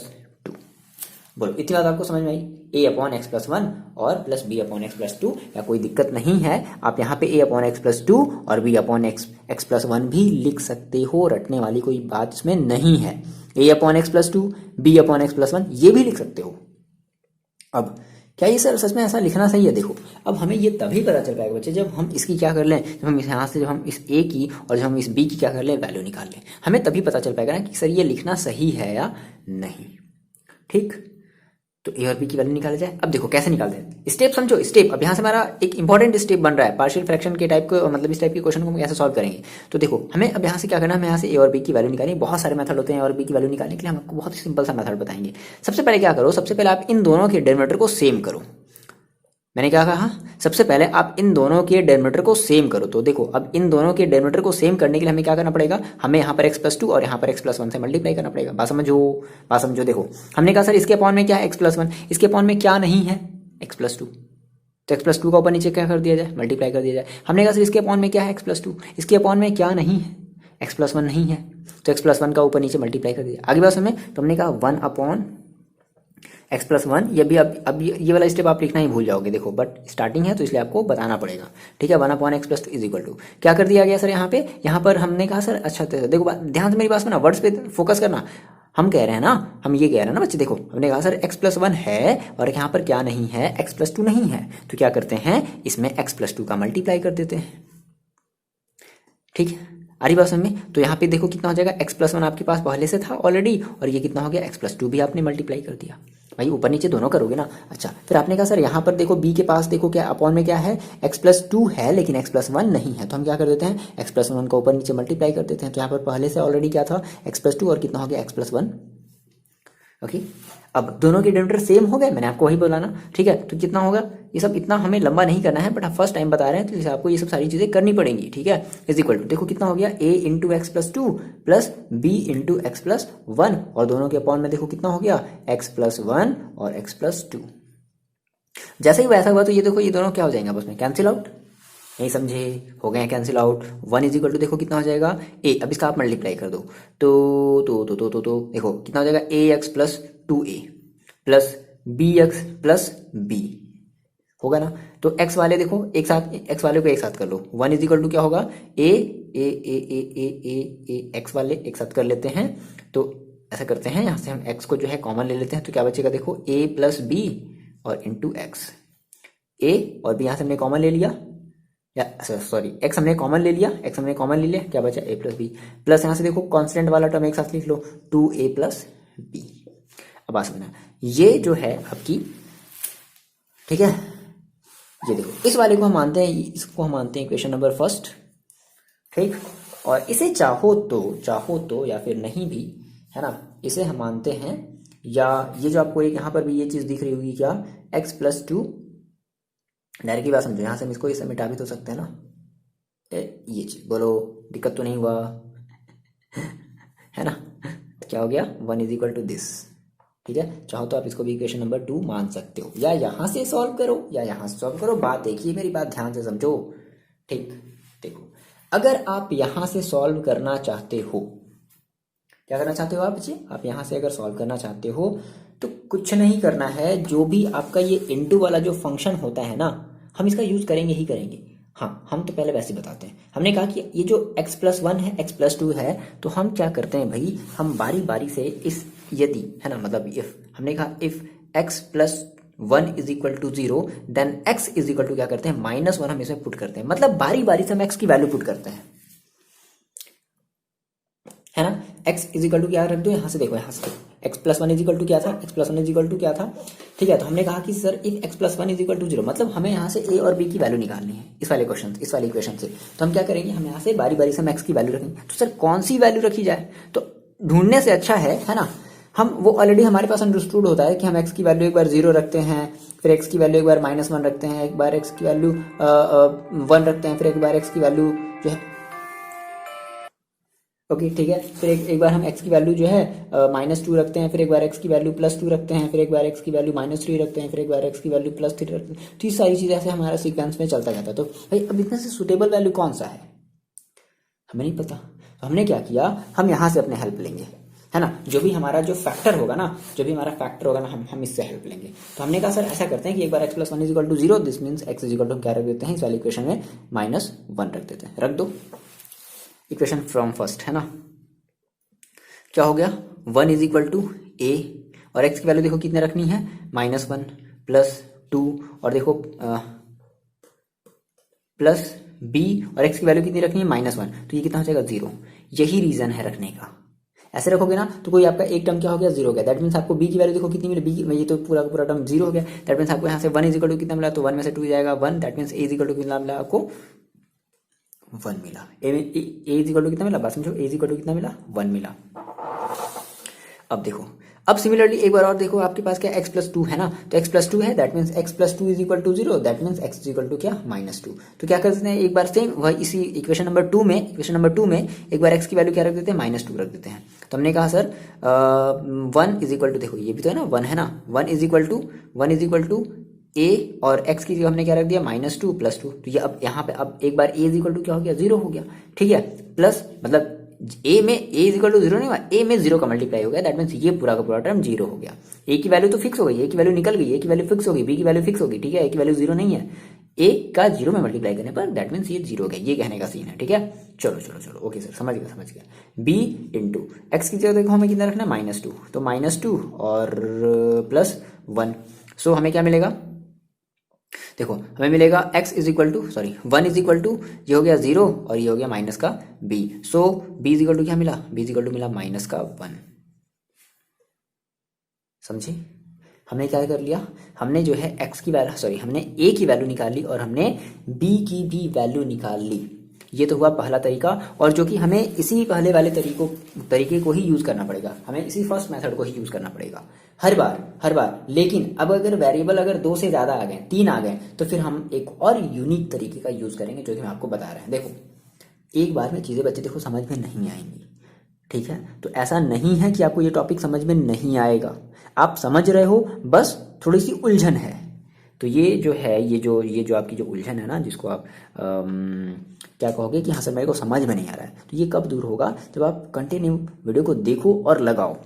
बोलो इतनी बात आपको समझ में आई, a/(x+1) और प्लस b/(x+2), या कोई दिक्कत नहीं है, आप यहाँ पे a/(x+2) और b/(x+1) भी लिख सकते हो, रटने वाली कोई बात इसमें नहीं है। a/(x+2) b/(x+1) ये भी लिख सकते हो। अब क्या ये सर सच में ऐसा लिखना सही है, देखो अब हमें ये तभी पता चल पाएगा बच्चे, जब हम इसकी क्या कर लें, जब हम यहाँ से जब हम इस a की और जब हम इस b की क्या कर लें, वैल्यू निकाल लें, हमें तभी पता चल पाएगा ना कि सर ये लिखना सही है या नहीं, ठीक। तो ए और बी की वैल्यू निकाला जाए। अब देखो कैसे निकालते हैं, स्टेप समझो, स्टेप। अब यहाँ से हमारा एक इंपॉर्टेंट स्टेप बन रहा है पार्शियल फ्रैक्शन के टाइप को, मतलब इस टाइप के क्वेश्चन को हम कैसे सॉल्व करेंगे। तो देखो हमें अब यहाँ से क्या करना है, हमें यहाँ से ए और बी की वैल्यू निकालनी। बहुत सारे मेथड होते हैं ए और बी की वैल्यू निकालने के लिए, हम आपको बहुत ही सिंपल सा मेथड बताएंगे। सबसे पहले क्या करो, सबसे पहले आप इन दोनों के डेनोमिनेटर को सेम करो। मैंने क्या कहा, सबसे पहले आप इन दोनों के डेनोमिनेटर को सेम करो। तो देखो अब इन दोनों के डेनोमिनेटर को सेम करने के लिए हमें क्या करना पड़ेगा, हमें यहाँ पर x+2 और यहाँ पर x+1 से मल्टीप्लाई करना पड़ेगा। बात समझो, बात समझो। देखो हमने कहा सर इसके अपॉन में क्या है x+1, इसके अपॉन में क्या नहीं है x+2, तो x+2 का ऊपर नीचे क्या कर दिया जाए, मल्टीप्लाई कर दिया जाए। हमने कहा सर इसके अपॉन में क्या है x+2, इसके अपॉन में क्या नहीं है, x+1 नहीं है, तो x+1 का ऊपर नीचे मल्टीप्लाई कर दिया। आगे बात समझे, तो हमने कहा 1 x+1। ये भी अब ये वाला स्टेप आप लिखना ही भूल जाओगे, देखो बट स्टार्टिंग है तो इसलिए आपको बताना पड़ेगा, ठीक है। 1/x+2 इज इक्वल टू क्या कर दिया गया सर यहाँ पर हमने कहा सर, अच्छा तो देखो ध्यान से मेरी बात सुना, वर्ड्स पे फोकस करना। हम कह रहे हैं ना, हम ये कह रहे हैं ना बच्चे, देखो हमने कहा सर x+1 है और यहाँ पर क्या नहीं है, x+2 नहीं है, तो क्या करते हैं, इसमें x+2 का मल्टीप्लाई कर देते हैं, ठीक है। आ रही बात समझ में। तो यहाँ पे देखो कितना हो जाएगा, x+1 आपके पास पहले से था ऑलरेडी, और ये कितना हो गया, x+2 भी आपने मल्टीप्लाई कर दिया। भाई ऊपर नीचे दोनों करोगे ना। अच्छा फिर आपने कहा सर यहाँ पर देखो b के पास देखो क्या अपॉन में क्या है, x+2 है लेकिन x+1 नहीं है, तो हम क्या कर देते हैं, x+1 का ऊपर नीचे मल्टीप्लाई कर देते हैं। तो यहाँ पर पहले से ऑलरेडी क्या था, x+2 और कितना हो गया, x+1। ओके, अब दोनों के डिनोमिनेटर सेम हो गए, मैंने आपको वही बोला ना, ठीक है। तो कितना होगा, ये सब इतना हमें लंबा नहीं करना है, बट हम फर्स्ट टाइम बता रहे हैं तो आपको ये सब सारी चीजें करनी पड़ेंगी, ठीक है। इज इक्वल टू देखो कितना हो गया, a into x+2 plus b into x+1, और दोनों के अपॉन में देखो कितना हो गया, x+1 और x+2। जैसे ही वैसा हुआ तो ये देखो ये दोनों क्या हो जाएंगे आपस में, कैंसिल आउट। नहीं समझे, हो गए cancel out. 1 is equal to देखो कितना हो जाएगा a, अब इसका आप मल्टीप्लाई कर दो तो देखो कितना हो जाएगा, ax+2a प्लस bx+b होगा ना। तो x वाले देखो एक साथ, x वाले को एक साथ कर लो। 1 इज इक्वल टू क्या होगा, a x वाले एक साथ कर लेते हैं। तो ऐसा करते हैं, यहाँ से हम x को जो है कॉमन ले लेते हैं, तो क्या बचेगा देखो, a+b और इंटू x, a और b यहाँ से हमने कॉमन ले लिया, या सॉरी x हमने कॉमन ले लिया, क्या बचा, a+b प्लस यहाँ से देखो कांस्टेंट वाला टर्म एक साथ लिख लो, 2a+b। अब बात समझना, ये जो है आपकी, ठीक है, ये देखो इस वाले को हम मानते हैं, इसको हम मानते हैं इक्वेशन नंबर फर्स्ट, ठीक। और इसे चाहो तो या फिर नहीं भी, है ना, इसे हम मानते हैं, या ये जो आपको एक यहाँ पर भी ये चीज दिख रही होगी क्या, x+2, डायरेक्ट की बात समझो, यहाँ से हम इसको इसे मिटा भी तो सकते हैं ना, ये चीज बोलो, दिक्कत तो नहीं हुआ है ना। क्या हो गया, 1 इज इक्वल टू दिस, ठीक है। चाहो तो आप इसको भी इक्वेशन नंबर 2 मान सकते हो, या यहाँ से सॉल्व करो, या यहाँ से सॉल्व करो। बात देखिए, मेरी बात ध्यान से समझो, ठीक। देखो अगर आप यहाँ से सॉल्व करना चाहते हो, क्या करना चाहते हो आप यहाँ से अगर सॉल्व करना चाहते हो तो कुछ नहीं करना है, जो भी आपका ये इनटू वाला जो फंक्शन होता है ना, हम इसका यूज करेंगे ही करेंगे। हाँ, हम तो पहले वैसे बताते हैं। हमने कहा कि ये जो x+1 है, x+2 है, तो हम क्या करते हैं भाई, हम बारी बारी से इस, यदि, है ना, मतलब इफ, हमने कहा if x+1 is equal to 0 then x is equal to क्या करते हैं, -1 हम इसमें पुट करते हैं, मतलब बारी बारी से हम x की वैल्यू पुट करते हैं, है ना। x इज इक्वल टू क्या रख दो, यहाँ से देखो, यहाँ से x+1 इज इक्वल टू क्या था, x+1 इज इक्वल टू क्या था, ठीक है। तो हमने कहा कि sir if x+1 is equal to 0, मतलब हमें यहाँ से a और b की वैल्यू निकालनी है इस वाले इक्वेशन से। तो हम क्या करेंगे, हम यहाँ से बारी बारी से हम x की वैल्यू रखेंगे। तो सर कौन सी वैल्यू रखी जाए, तो ढूंढने से अच्छा है ना, हम वो ऑलरेडी हमारे पास अंडरस्टूड होता है कि हम x की वैल्यू एक बार 0 रखते हैं, फिर x की वैल्यू एक बार -1 रखते हैं, एक बार x की वैल्यू 1 रखते हैं, फिर एक बार x की वैल्यू जो है, ओके, ठीक है, फिर एक बार हम x की वैल्यू जो है -2 रखते हैं, फिर एक बार x की वैल्यू +2 रखते हैं, फिर एक बार x की वैल्यू -3 रखते हैं, फिर एक बार x की वैल्यू +3 रखते हैं। तो ये सारी चीजें ऐसे हमारा सीक्वेंस में चलता जाता है। तो भाई अब इसमें से सुटेबल वैल्यू कौन सा है, हमें नहीं पता। तो हमने क्या किया, हम यहाँ से अपने हेल्प लेंगे, है ना, जो भी हमारा जो फैक्टर होगा ना, हम इससे हेल्प लेंगे। तो हमने कहा सर ऐसा करते हैं कि एक बार x+1 is equal to 0, this means x is equal to क्या रख देते हैं, इस वाली इक्वेशन में -1 रख देते हैं, रख दो इक्वेशन फ्रॉम फर्स्ट, है ना। क्या हो गया, 1 इज इक्वल टू a, और x की वैल्यू देखो कितने रखनी है, -1 +2, और देखो प्लस b, और x की वैल्यू कितनी रखनी है, -1, तो ये कितना हो जाएगा 0। यही रीजन है रखने का, ऐसे रखोगे ना तो कोई आपका एक टर्म क्या हो गया, जीरो हो गया। दैट मीन्स आपको बी की वैल्यू देखो कितनी मिली, बी में ये तो पूरा का पूरा टर्म जीरो हो गया। दैट मीन्स आपको यहाँ से वन इज इक्वल टू कितना मिला, तो वन में से टू जाएगा one. That means A is equal to कितना मिला आपको, वन मिला। ए इज इक्वल टू कितना मिला, बात समझो, ए इज इक्वल टू कितना मिला, वन मिला। अब देखो, अब सिमिलरली एक बार और देखो, आपके पास क्या x प्लस टू है ना, तो x प्लस टू है, that means x plus two is equal to zero. That means x is equal to क्या, माइनस टू। तो क्या करते हैं, एक बार से वह इसी इक्वेशन नंबर टू में एक बार x की वैल्यू क्या रख देते हैं, माइनस टू रख देते हैं। तो हमने कहा sir one is equal to, देखो ये भी तो है ना, वन है ना, one is equal to a और x की जगह हमने क्या रख दिया, माइनस टू प्लस टू। तो ये अब यहाँ पे अब एक बार a इज इक्वल टू क्या हो गया, जीरो हो गया। ठीक है, प्लस मतलब ए में ए इज इक्वल टू जीरो नहीं हुआ, ए में जीरो का मल्टीप्लाई हो गया। दैट मीन्स ये पूरा का पूरा टर्म जीरो हो गया। ए की वैल्यू तो फिक्स हो गई, ए की वैल्यू निकल गई, ए की वैल्यू फिक्स होगी, बी की वैल्यू फिक्स होगी। ठीक है, ए की वैल्यू जीरो नहीं है, ए का जीरो में मल्टीप्लाई करने पर दैट मीन्स ये जीरो हो गया, ये कहने का सीन है। ठीक है, चलो ओके सर, समझ गया। बी इंटू एक्स की जगह देखो हमें कितना रखना है, माइनस टू। तो माइनस टू और प्लस वन, सो हमें क्या मिलेगा, देखो हमें मिलेगा x is equal to sorry one is equal to, ये हो गया जीरो और ये हो गया माइनस का b। So b is equal to क्या मिला, b इज इक्वल टू मिला माइनस का वन। समझे, हमने क्या कर लिया, हमने जो है x की वैल्यू सॉरी हमने a की वैल्यू निकाल ली और हमने b की भी वैल्यू निकाल ली। ये तो हुआ पहला तरीका, और जो कि हमें इसी पहले वाले तरीके को ही यूज करना पड़ेगा, हमें इसी फर्स्ट मेथड को ही यूज करना पड़ेगा हर बार। लेकिन अब अगर वेरिएबल अगर दो से ज्यादा आ गए, तीन आ गए, तो फिर हम एक और यूनिक तरीके का यूज करेंगे, जो कि हम आपको बता रहे हैं। देखो एक बार में चीजें बच्चे देखो समझ में नहीं आएंगी। ठीक है, तो ऐसा नहीं है कि आपको ये टॉपिक समझ में नहीं आएगा, आप समझ रहे हो, बस थोड़ी सी उलझन है। तो ये जो है, ये जो आपकी जो उलझन है ना, जिसको आप क्या कहोगे कि हाँ सर मेरे को समझ में नहीं आ रहा है, तो ये कब दूर होगा, जब आप कंटिन्यू वीडियो को देखो और लगाओ।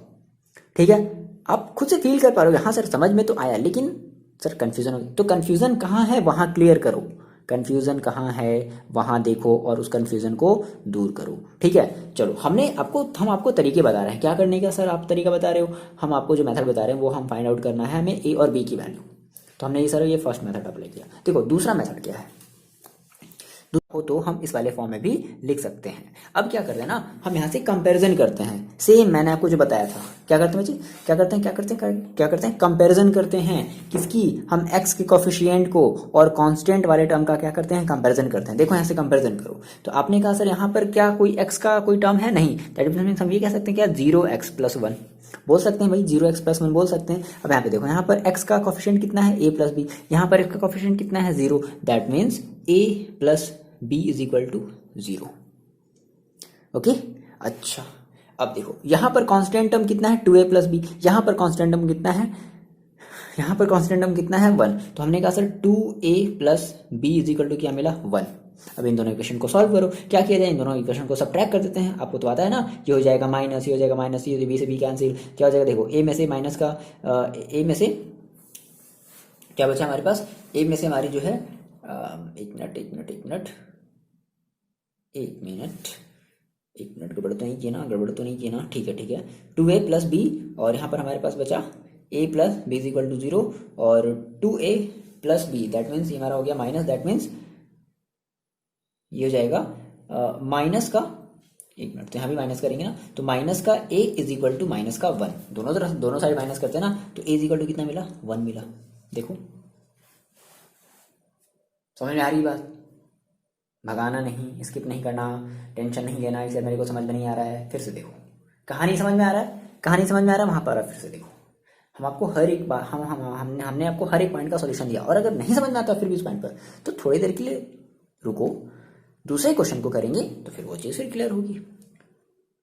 ठीक है, आप खुद से फील कर पा रहे हो, हाँ सर समझ में तो आया, लेकिन सर कंफ्यूजन हो गया। तो कंफ्यूजन कहाँ है वहाँ क्लियर करो, कंफ्यूजन कहाँ है वहाँ देखो और उस कंफ्यूजन को दूर करो। ठीक है, चलो हम आपको तरीके बता रहे हैं क्या करने का। सर आप तरीका बता रहे हो, हम आपको जो मेथड बता रहे हैं वो हम फाइंड आउट करना है हमें ए और बी की वैल्यू। तो हमने ये सर ये फर्स्ट मेथड अप्लाई किया। देखो दूसरा मेथड क्या है, तो हम इस वाले फॉर्म में भी लिख सकते हैं। अब क्या करते हैं ना, हम यहाँ से कंपैरिजन करते हैं। सेम मैंने आपको जो बताया था, क्या करते हैं बच्चे, क्या करते हैं कंपैरिजन करते हैं। किसकी, हम x के कोफिशिएंट को और कांस्टेंट वाले टर्म का क्या करते हैं, कंपैरिजन करते हैं। देखो यहाँ से कंपैरिजन करो, तो आपने कहा सर यहाँ पर क्या कोई x का कोई टर्म है, नहीं। दैट मीन्स हम ये कह सकते हैं क्या, जीरो एक्स प्लस वन बोल सकते हैं भाई, जीरो एक्स प्लस वन बोल सकते हैं। अब यहाँ पे देखो, यहाँ पर x का कोफिशिएंट कितना है, a प्लस बी, यहाँ पर x का कोफिशिएंट कितना है, zero. That means a plus b is equal to zero. Okay, अच्छा अब देखो यहाँ पर कांस्टेंट टर्म कितना है, 2a प्लस बी, यहाँ पर कांस्टेंट टर्म कितना है, यहाँ पर कांस्टेंट टर्म कितना है, 1। तो हमने कहा sir 2a plus B is equal to क्या मिला, 1। अब इन दोनों इक्वेशन को सॉल्व करो, क्या किया जाए, इन दोनों इक्वेशन को सब्ट्रैक्ट कर देते हैं। आपको तो आता है ना, ये हो जाएगा माइनस, ये हो जाएगा माइनस, ये बी से बी कैंसिल, क्या हो जाएगा, देखो ए में से माइनस का ए में से क्या बचा हमारे पास, ए में से हमारी जो है एक मिनट गड़बड़ तो नहीं किया ना, ठीक है 2a प्लस बी, और यहाँ पर हमारे पास बचा a plus B is equal to zero, और 2a plus B, that means ये हमारा हो गया माइनस, दैट मीन्स ये हो जाएगा माइनस का, एक मिनट, तो यहाँ भी माइनस करेंगे ना, तो माइनस का a is equal to minus का 1, दोनों साइड माइनस करते हैं ना, तो a इज इक्वल टू कितना मिला, 1 मिला। देखो समझ में आ रही बात, भगाना नहीं, स्किप नहीं करना, टेंशन नहीं लेना, इसलिए मेरे को समझ में नहीं आ रहा है, फिर से देखो, कहाँ नहीं समझ में आ रहा है, वहाँ पर फिर से देखो। हम आपको हर एक बार हमने आपको हर एक पॉइंट का सॉल्यूशन दिया, और अगर नहीं समझ में आता फिर भी उस पॉइंट पर, तो थोड़ी देर के लिए रुको, दूसरे क्वेश्चन को करेंगे, तो फिर वो चीज़ फिर क्लियर होगी।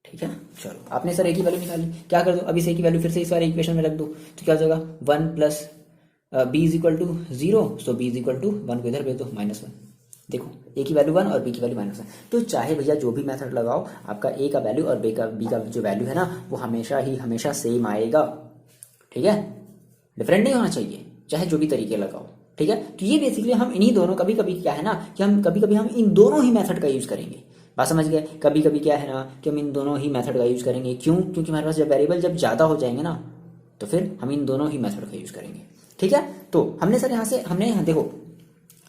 ठीक है, चलो आपने सर ए की वैल्यू निकाली, क्या कर दो, अभी से ए की वैल्यू फिर से इस वाले इक्वेशन में रख दो, तो क्या हो जाएगा, 1 plus B is equal to zero, so B is equal to 1 को इधर भेज दो, -1। देखो ए की वैल्यू 1 और बी की वैल्यू -1, तो चाहे भैया जो भी मेथड लगाओ, आपका ए का वैल्यू और बी का जो वैल्यू है ना, वो हमेशा सेम आएगा। ठीक है, डिफरेंट नहीं होना चाहिए, चाहे जो भी तरीके लगाओ। ठीक है, तो ये बेसिकली हम इन्हीं दोनों, कभी कभी क्या है ना कि हम कभी हम इन दोनों ही मेथड का यूज करेंगे। बात समझ गए, कभी कभी क्या है ना कि हम इन दोनों ही मेथड का यूज करेंगे। क्यों, क्योंकि हमारे पास जब वेरिएबल जब ज्यादा हो जाएंगे ना, तो फिर हम इन दोनों ही मेथड का यूज करेंगे। ठीक है, तो हमने सर यहाँ देखो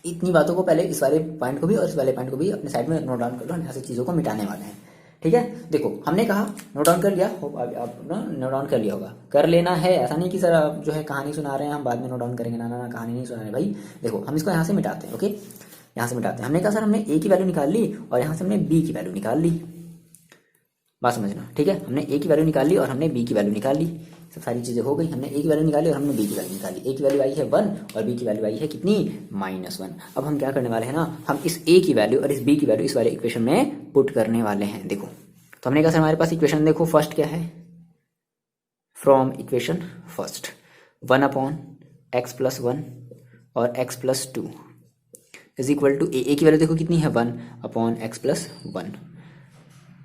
इतनी बातों को, पहले इस वाले पॉइंट को भी और इस वाले पॉइंट को भी अपने साइड में नोट डाउन कर लो, हम यहाँ से चीज़ों को मिटाने वाले हैं। ठीक है। देखो हमने कहा, नोट डाउन कर लिया, होप आप नोट डाउन कर लिया होगा। कर लेना है, ऐसा नहीं कि सर आप जो है कहानी सुना रहे हैं हम बाद में नोट डाउन करेंगे, ना ना ना, कहानी नहीं सुना रहे भाई। देखो हम इसको यहाँ से मिटाते हैं, ओके, यहाँ से मिटाते हैं। हमने कहा सर हमने ए की वैल्यू निकाल ली और यहाँ से हमने बी की वैल्यू निकाल ली, बात समझना, ठीक है। हमने ए की वैल्यू निकाल ली और हमने बी की वैल्यू निकाल ली, सब सारी चीज़ें हो गई। हमने ए की वैल्यू निकाली और हमने बी की वैल्यू निकाली। ए की वैल्यू आई है 1 और बी की वैल्यू आई है कितनी, -1। अब हम क्या करने वाले हैं ना, हम इस ए की वैल्यू और इस बी की वैल्यू इस वाले इक्वेशन में पुट करने वाले हैं। देखो तो हमने कहा सर हमारे पास इक्वेशन देखो, फर्स्ट क्या है, फ्रॉम इक्वेशन फर्स्ट 1/x+1 और x+2 इज इक्वल टू ए की वैल्यू देखो कितनी है 1/x+1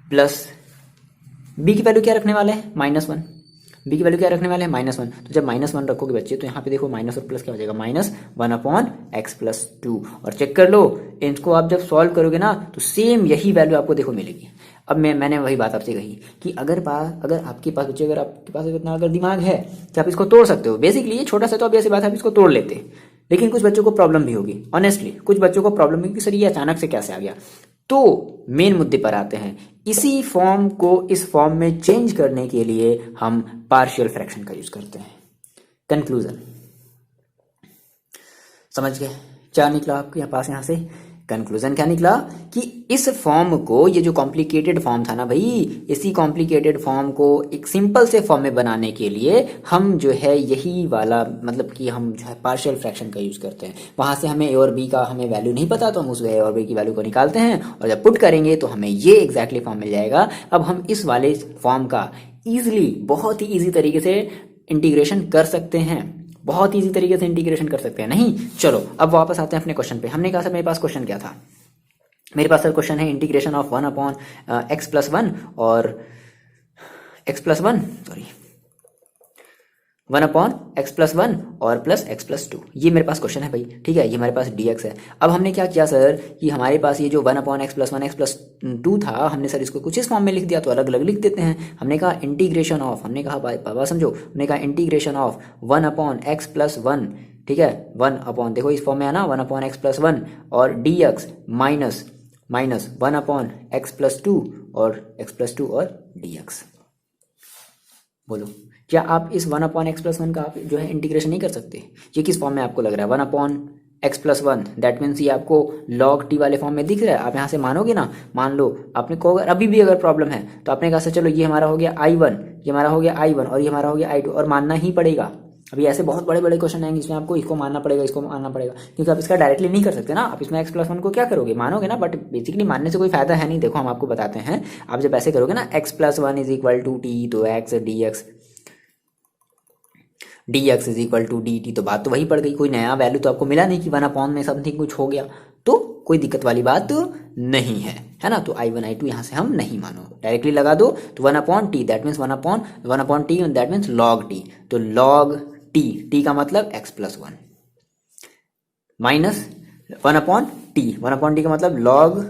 प्लस बी की वैल्यू क्या रखने वाले हैं, -1। बी की वैल्यू क्या रखने वाले हैं, -1। तो जब -1 रखोगे बच्चे तो यहाँ पे देखो माइनस और प्लस क्या हो जाएगा, -1/x+2। और चेक कर लो इनको आप जब सॉल्व करोगे ना तो सेम यही वैल्यू आपको देखो मिलेगी। अब मैंने वही बात आपसे कही कि अगर आपके पास बच्चे, अगर आपके पास इतना अगर दिमाग है कि आप इसको तोड़ सकते हो, बेसिकली ये छोटा सा तो अब ऐसी बात है आप इसको तोड़ लेते, लेकिन कुछ बच्चों को प्रॉब्लम भी होगी, ऑनेस्टली कुछ बच्चों को प्रॉब्लम होगी कि सर ये अचानक से कैसे आ गया। तो मेन मुद्दे पर आते हैं, इसी फॉर्म को इस फॉर्म में चेंज करने के लिए हम पार्शियल फ्रैक्शन का यूज करते हैं। कंक्लूजन समझ गए क्या निकला आपके पास यहाँ से, कंक्लूजन क्या निकला कि इस फॉर्म को, ये जो कॉम्प्लिकेटेड फॉर्म था ना भाई, इसी कॉम्प्लिकेटेड फॉर्म को एक सिंपल से फॉर्म में बनाने के लिए हम जो है यही वाला, मतलब कि हम जो है पार्शियल फ्रैक्शन का यूज करते हैं। वहां से हमें ए और बी का हमें वैल्यू नहीं पता तो हम उस ए और बी की वैल्यू को निकालते हैं और जब पुट करेंगे तो हमें ये एग्जैक्टली फॉर्म मिल जाएगा। अब हम इस वाले फॉर्म का ईजिली, बहुत ही ईजी तरीके से इंटीग्रेशन कर सकते हैं, बहुत ईजी तरीके से इंटीग्रेशन कर सकते हैं। नहीं, चलो अब वापस आते हैं अपने क्वेश्चन पे। हमने कहा सर मेरे पास क्वेश्चन क्या था, मेरे पास सर क्वेश्चन है इंटीग्रेशन ऑफ 1/x+1 और x+1 सॉरी 1/x+1 और प्लस x+2, ये मेरे पास क्वेश्चन है भाई, ठीक है। ये हमारे पास dx है। अब हमने क्या किया सर कि हमारे पास ये जो 1/x+1 x+2 था, हमने सर इसको कुछ इस फॉर्म में लिख दिया, तो अलग अलग लिख देते हैं। हमने कहा इंटीग्रेशन ऑफ, हमने कहा बाबा समझो, हमने कहा इंटीग्रेशन ऑफ 1/x+1, ठीक है, 1 देखो इस फॉर्म में है ना 1/x+1 और dx माइनस 1/x+2 और x+2 और dx। बोलो क्या आप इस 1/x+1 का आप जो है इंटीग्रेशन नहीं कर सकते? ये किस फॉर्म में आपको लग रहा है, 1/x+1, दैट मीन्स ये आपको log t वाले फॉर्म में दिख रहा है। आप यहाँ से मानोगे ना, मान लो आपने को अभी भी अगर प्रॉब्लम है तो आपने कहा चलो ये हमारा हो गया I1, ये हमारा हो गया I1 और ये हमारा हो गया I2, और मानना ही पड़ेगा। अभी ऐसे बहुत बड़े बड़े क्वेश्चन आएंगे इसमें आपको इसको मानना पड़ेगा, इसको मानना पड़ेगा, क्योंकि आप इसका डायरेक्टली नहीं कर सकते ना। आप इसमें x+1 को क्या करोगे, मानोगे ना, बट बेसिकली मानने से कोई फायदा है नहीं। देखो हम आपको बताते हैं, आप जब ऐसे करोगे ना x+1 is equal to T, तो x dx is equal to dt, तो बात तो वही पड़ गई, कोई नया वैल्यू तो आपको मिला नहीं कि 1 में समथिंग कुछ हो गया, तो कोई दिक्कत वाली बात नहीं है ना। तो I1 I2 यहाँ से हम नहीं मानो, डायरेक्टली लगा दो, तो 1/t that means 1/t that means log t, तो log t का मतलब x+1 माइनस 1/t का मतलब log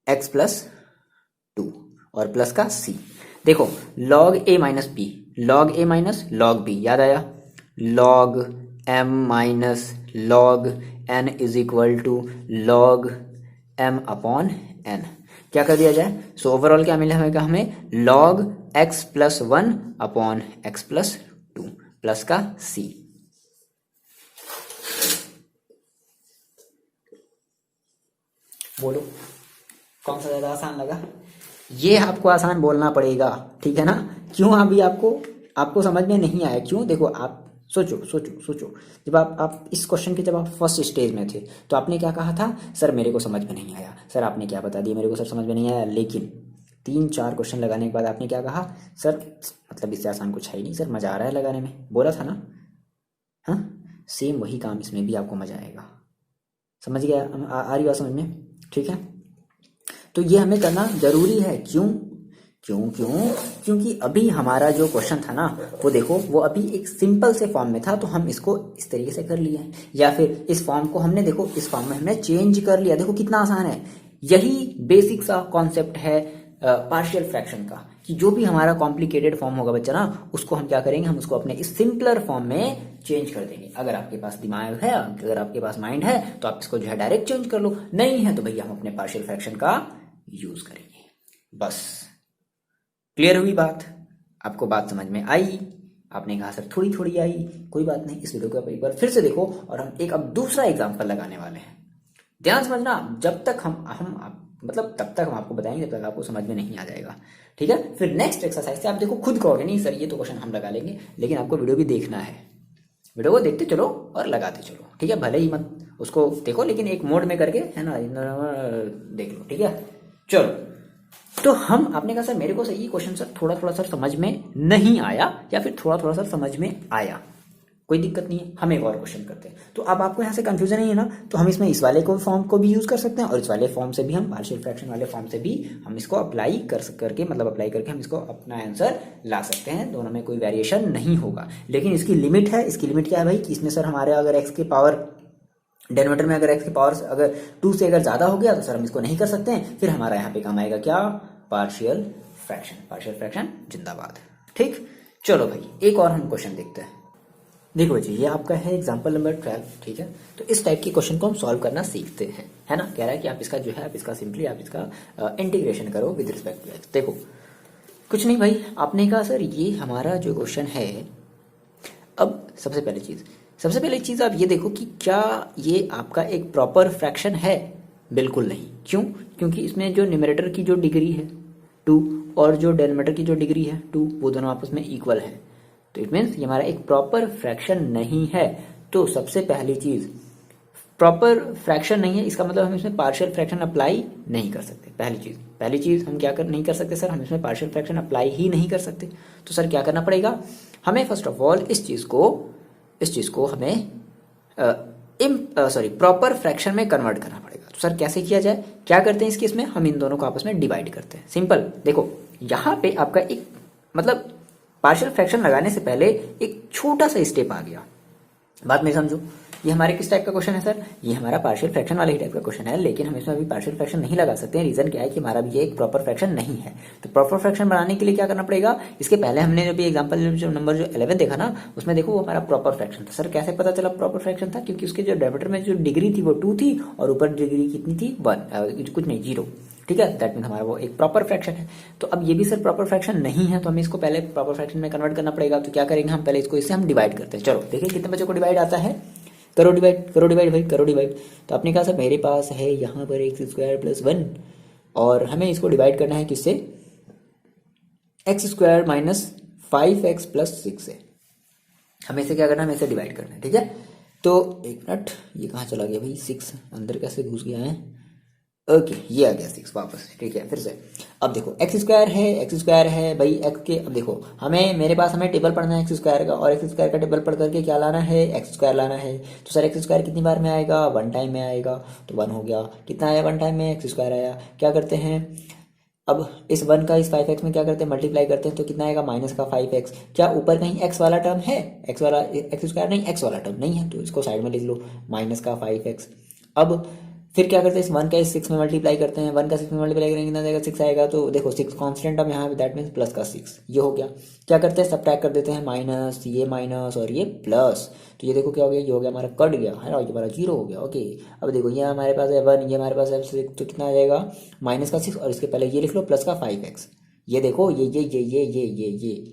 x+2 और प्लस का c। देखो log a minus b, log a minus log b, याद आया, log m minus log n is equal to log m/n। क्या कर दिया जाए, सो ओवरऑल क्या मिला हमें log x+1/x+2 प्लस का c। बोलो कौन सा ज्यादा आसान लगा? ये आपको आसान बोलना पड़ेगा, ठीक है ना। क्यों अभी आपको समझ में नहीं आया, क्यों? देखो आप सोचो जब आप इस क्वेश्चन के जब आप फर्स्ट स्टेज में थे तो आपने क्या कहा था, सर मेरे को समझ में नहीं आया। सर आपने क्या बता दिया, मेरे को सर समझ में नहीं आया, लेकिन 3-4 क्वेश्चन लगाने के बाद आपने क्या कहा, सर मतलब इससे आसान कुछ है ही नहीं, सर मजा आ रहा है लगाने में, बोला था ना। हाँ, सेम वही काम इसमें भी आपको मजा आएगा। समझ गया, आ रही बात समझ में, ठीक है। तो ये हमें करना जरूरी है। क्योंकि अभी हमारा जो क्वेश्चन था ना, वो देखो वो अभी एक सिंपल से फॉर्म में था, तो हम इसको इस तरीके से कर लिए हैं, या फिर इस फॉर्म को हमने देखो इस फॉर्म में हमने चेंज कर लिया। देखो कितना आसान है। यही बेसिक सा कॉन्सेप्ट है पार्शियल फ्रैक्शन का, कि जो भी हमारा कॉम्प्लिकेटेड फॉर्म होगा बच्चा ना, उसको हम क्या करेंगे, हम उसको अपने इस सिंपलर फॉर्म में चेंज कर देंगे। अगर आपके पास दिमाग है, अगर आपके पास माइंड है, तो आप इसको जो है डायरेक्ट चेंज कर लो, नहीं है तो भैया हम अपने पार्शियल फ्रैक्शन का यूज करेंगे। बस क्लियर हुई बात? आपको बात समझ में आई? आपने कहा सर थोड़ी थोड़ी आई, कोई बात नहीं, इस वीडियो को आप एक बार फिर से देखो और हम एक अब दूसरा एग्जांपल लगाने वाले हैं। ध्यान समझना, जब तक मतलब तब तक हम आपको बताएंगे जब तक आपको समझ में नहीं आ जाएगा, ठीक है? फिर नेक्स्ट एक्सरसाइज से आप देखो खुद कहोगे नहीं सर ये तो क्वेश्चन हम लगा लेंगे, लेकिन आपको वीडियो भी देखना है, वीडियो को देखते चलो और लगाते चलो, ठीक है? भले ही मत उसको देखो लेकिन एक मोड में करके, है ना, देख लो, ठीक है? चलो, तो हम आपने कहा सर मेरे को सही क्वेश्चन सर थोड़ा थोड़ा सर समझ में नहीं आया या फिर थोड़ा थोड़ा सर समझ में आया, कोई दिक्कत नहीं है, हम एक और क्वेश्चन करते हैं। तो अब आपको यहाँ से कंफ्यूजन नहीं है ना, तो हम इसमें इस वाले को फॉर्म को भी यूज कर सकते हैं और इस वाले फॉर्म से भी, हम पार्शियल फ्रैक्शन वाले फॉर्म से भी हम इसको अप्लाई करके हम इसको अपना आंसर ला सकते हैं, दोनों में कोई वेरिएशन नहीं होगा। लेकिन इसकी लिमिट है, इसकी लिमिट क्या है भाई कि इसमें सर हमारे अगर एक्स की पावर डेनोमीटर में अगर एक्स की पावर अगर 2 से अगर ज्यादा हो गया तो सर हम इसको नहीं कर सकते हैं, फिर हमारा यहाँ पे काम आएगा क्या, पार्शियल फ्रैक्शन। पार्शियल फ्रैक्शन जिंदाबाद, ठीक? चलो भाई एक और हम क्वेश्चन देखते हैं। देखो जी ये आपका है एग्जाम्पल नंबर 12, ठीक है? तो इस टाइप के क्वेश्चन को हम सॉल्व करना सीखते हैं, है ना? कह रहा है कि आप इसका जो है आप इसका सिंपली आप इसका इंटीग्रेशन करो विद रिस्पेक्ट टू एक्स। देखो कुछ नहीं भाई, आपने कहा सर ये हमारा जो क्वेश्चन है, अब सबसे पहली चीज आप ये देखो कि क्या ये आपका एक प्रॉपर फ्रैक्शन है? बिल्कुल नहीं। क्यों? क्योंकि इसमें जो न्यूमरेटर की जो डिग्री है 2 और जो डेनोमीटर की जो डिग्री है 2, वो दोनों आपस में इक्वल है, तो इट मीन्स ये हमारा एक प्रॉपर फ्रैक्शन नहीं है। तो सबसे पहली चीज प्रॉपर फ्रैक्शन नहीं है, इसका मतलब हम इसमें पार्शियल फ्रैक्शन अप्लाई नहीं कर सकते। पहली चीज हम क्या नहीं कर सकते सर, हम इसमें पार्शियल फ्रैक्शन अप्लाई ही नहीं कर सकते। तो सर क्या करना पड़ेगा हमें? फर्स्ट ऑफ ऑल इस चीज को हमें प्रॉपर फ्रैक्शन में कन्वर्ट करना पड़ेगा। तो सर कैसे किया जाए? क्या करते हैं इसके इसमें हम इन दोनों को आपस में डिवाइड करते हैं। सिंपल, देखो यहाँ पे आपका एक मतलब पार्शियल फ्रैक्शन लगाने से पहले एक छोटा सा स्टेप आ गया, बात में समझो। ये हमारे किस टाइप का क्वेश्चन है सर? ये हमारा पार्शियल फ्रैक्शन वाले ही टाइप का क्वेश्चन है, लेकिन हम इसमें अभी पार्शियल फ्रैक्शन नहीं लगा सकते हैं। रीजन क्या है कि हमारा भी ये एक प्रॉपर फ्रैक्शन नहीं है। तो प्रॉपर फ्रैक्शन बनाने के लिए क्या करना पड़ेगा? इसके पहले हमने अभी एग्जांपल जो नंबर जो 11 देखा ना, उसमें देखो वो हमारा प्रॉपर फ्रैक्शन था। सर कैसे पता चला प्रॉपर फ्रैक्शन था? क्योंकि उसके जो डेनोमीटर में जो डिग्री थी वो 2 थी और ऊपर डिग्री कितनी थी 1, कुछ नहीं 0, ठीक है? दैट मीन हमारा वो एक प्रॉपर फ्रैक्शन है। तो अब ये भी सर प्रॉपर फ्रैक्शन नहीं है, तो हमें इसको पहले प्रॉपर फ्रैक्शन में कन्वर्ट करना पड़ेगा। तो क्या करेंगे हम? पहले इसको इससे हम डिवाइड करते हैं। चलो देखिए कितने बच्चों को डिवाइड आता है। करो डिवाइड भाई, करो डिवाइड। तो आपने कहा सर मेरे पास है यहाँ पर x² + 1 और हमें इसको डिवाइड करना है किससे? x² - 5x + 6 से। हमें इसे क्या करना है? हमें इसे डिवाइड करना है, ठीक है? तो एक मिनट, ये कहाँ चला गया भाई? 6 अंदर कैसे घुस गया है? ओके, ये आ गया 6 वापस, ठीक है? फिर से अब देखो x² है भाई, x के अब देखो हमें टेबल पढ़ना है x² का, और x² का टेबल पढ़ करके क्या लाना है? x² लाना है। तो सर x² कितनी बार में आएगा? 1 टाइम में आएगा, तो 1 हो गया। कितना आया 1 टाइम में? x² आया। क्या करते हैं अब? इस 1 का इस 5x में क्या करते हैं? मल्टीप्लाई करते हैं, तो कितना आएगा? माइनस का 5x। क्या ऊपर कहीं x वाला टर्म है? x वाला x² नहीं, x वाला टर्म नहीं है, तो इसको साइड में लिख लो, माइनस का 5x। अब फिर क्या करते हैं? इस 1 का इस 6 में मल्टीप्लाई करते हैं, 1 का 6 में मल्टीप्लाई करेंगे कितना जाएगा? 6 आएगा। तो देखो 6 कांस्टेंट अब यहाँ पे, दैट मीन्स प्लस का 6, ये हो गया। क्या करते हैं? सबट्रैक्ट कर देते हैं, माइनस ये माइनस और ये प्लस। तो ये देखो क्या हो गया? ये हो गया हमारा कट गया है ना, ये हमारा 0 हो गया। ओके, अब देखो ये हमारे पास है 1, ये हमारे पास है 6, तो कितना आ जाएगा? माइनस का 6 और इसके पहले ये लिख लो प्लस का 5x। ये देखो ये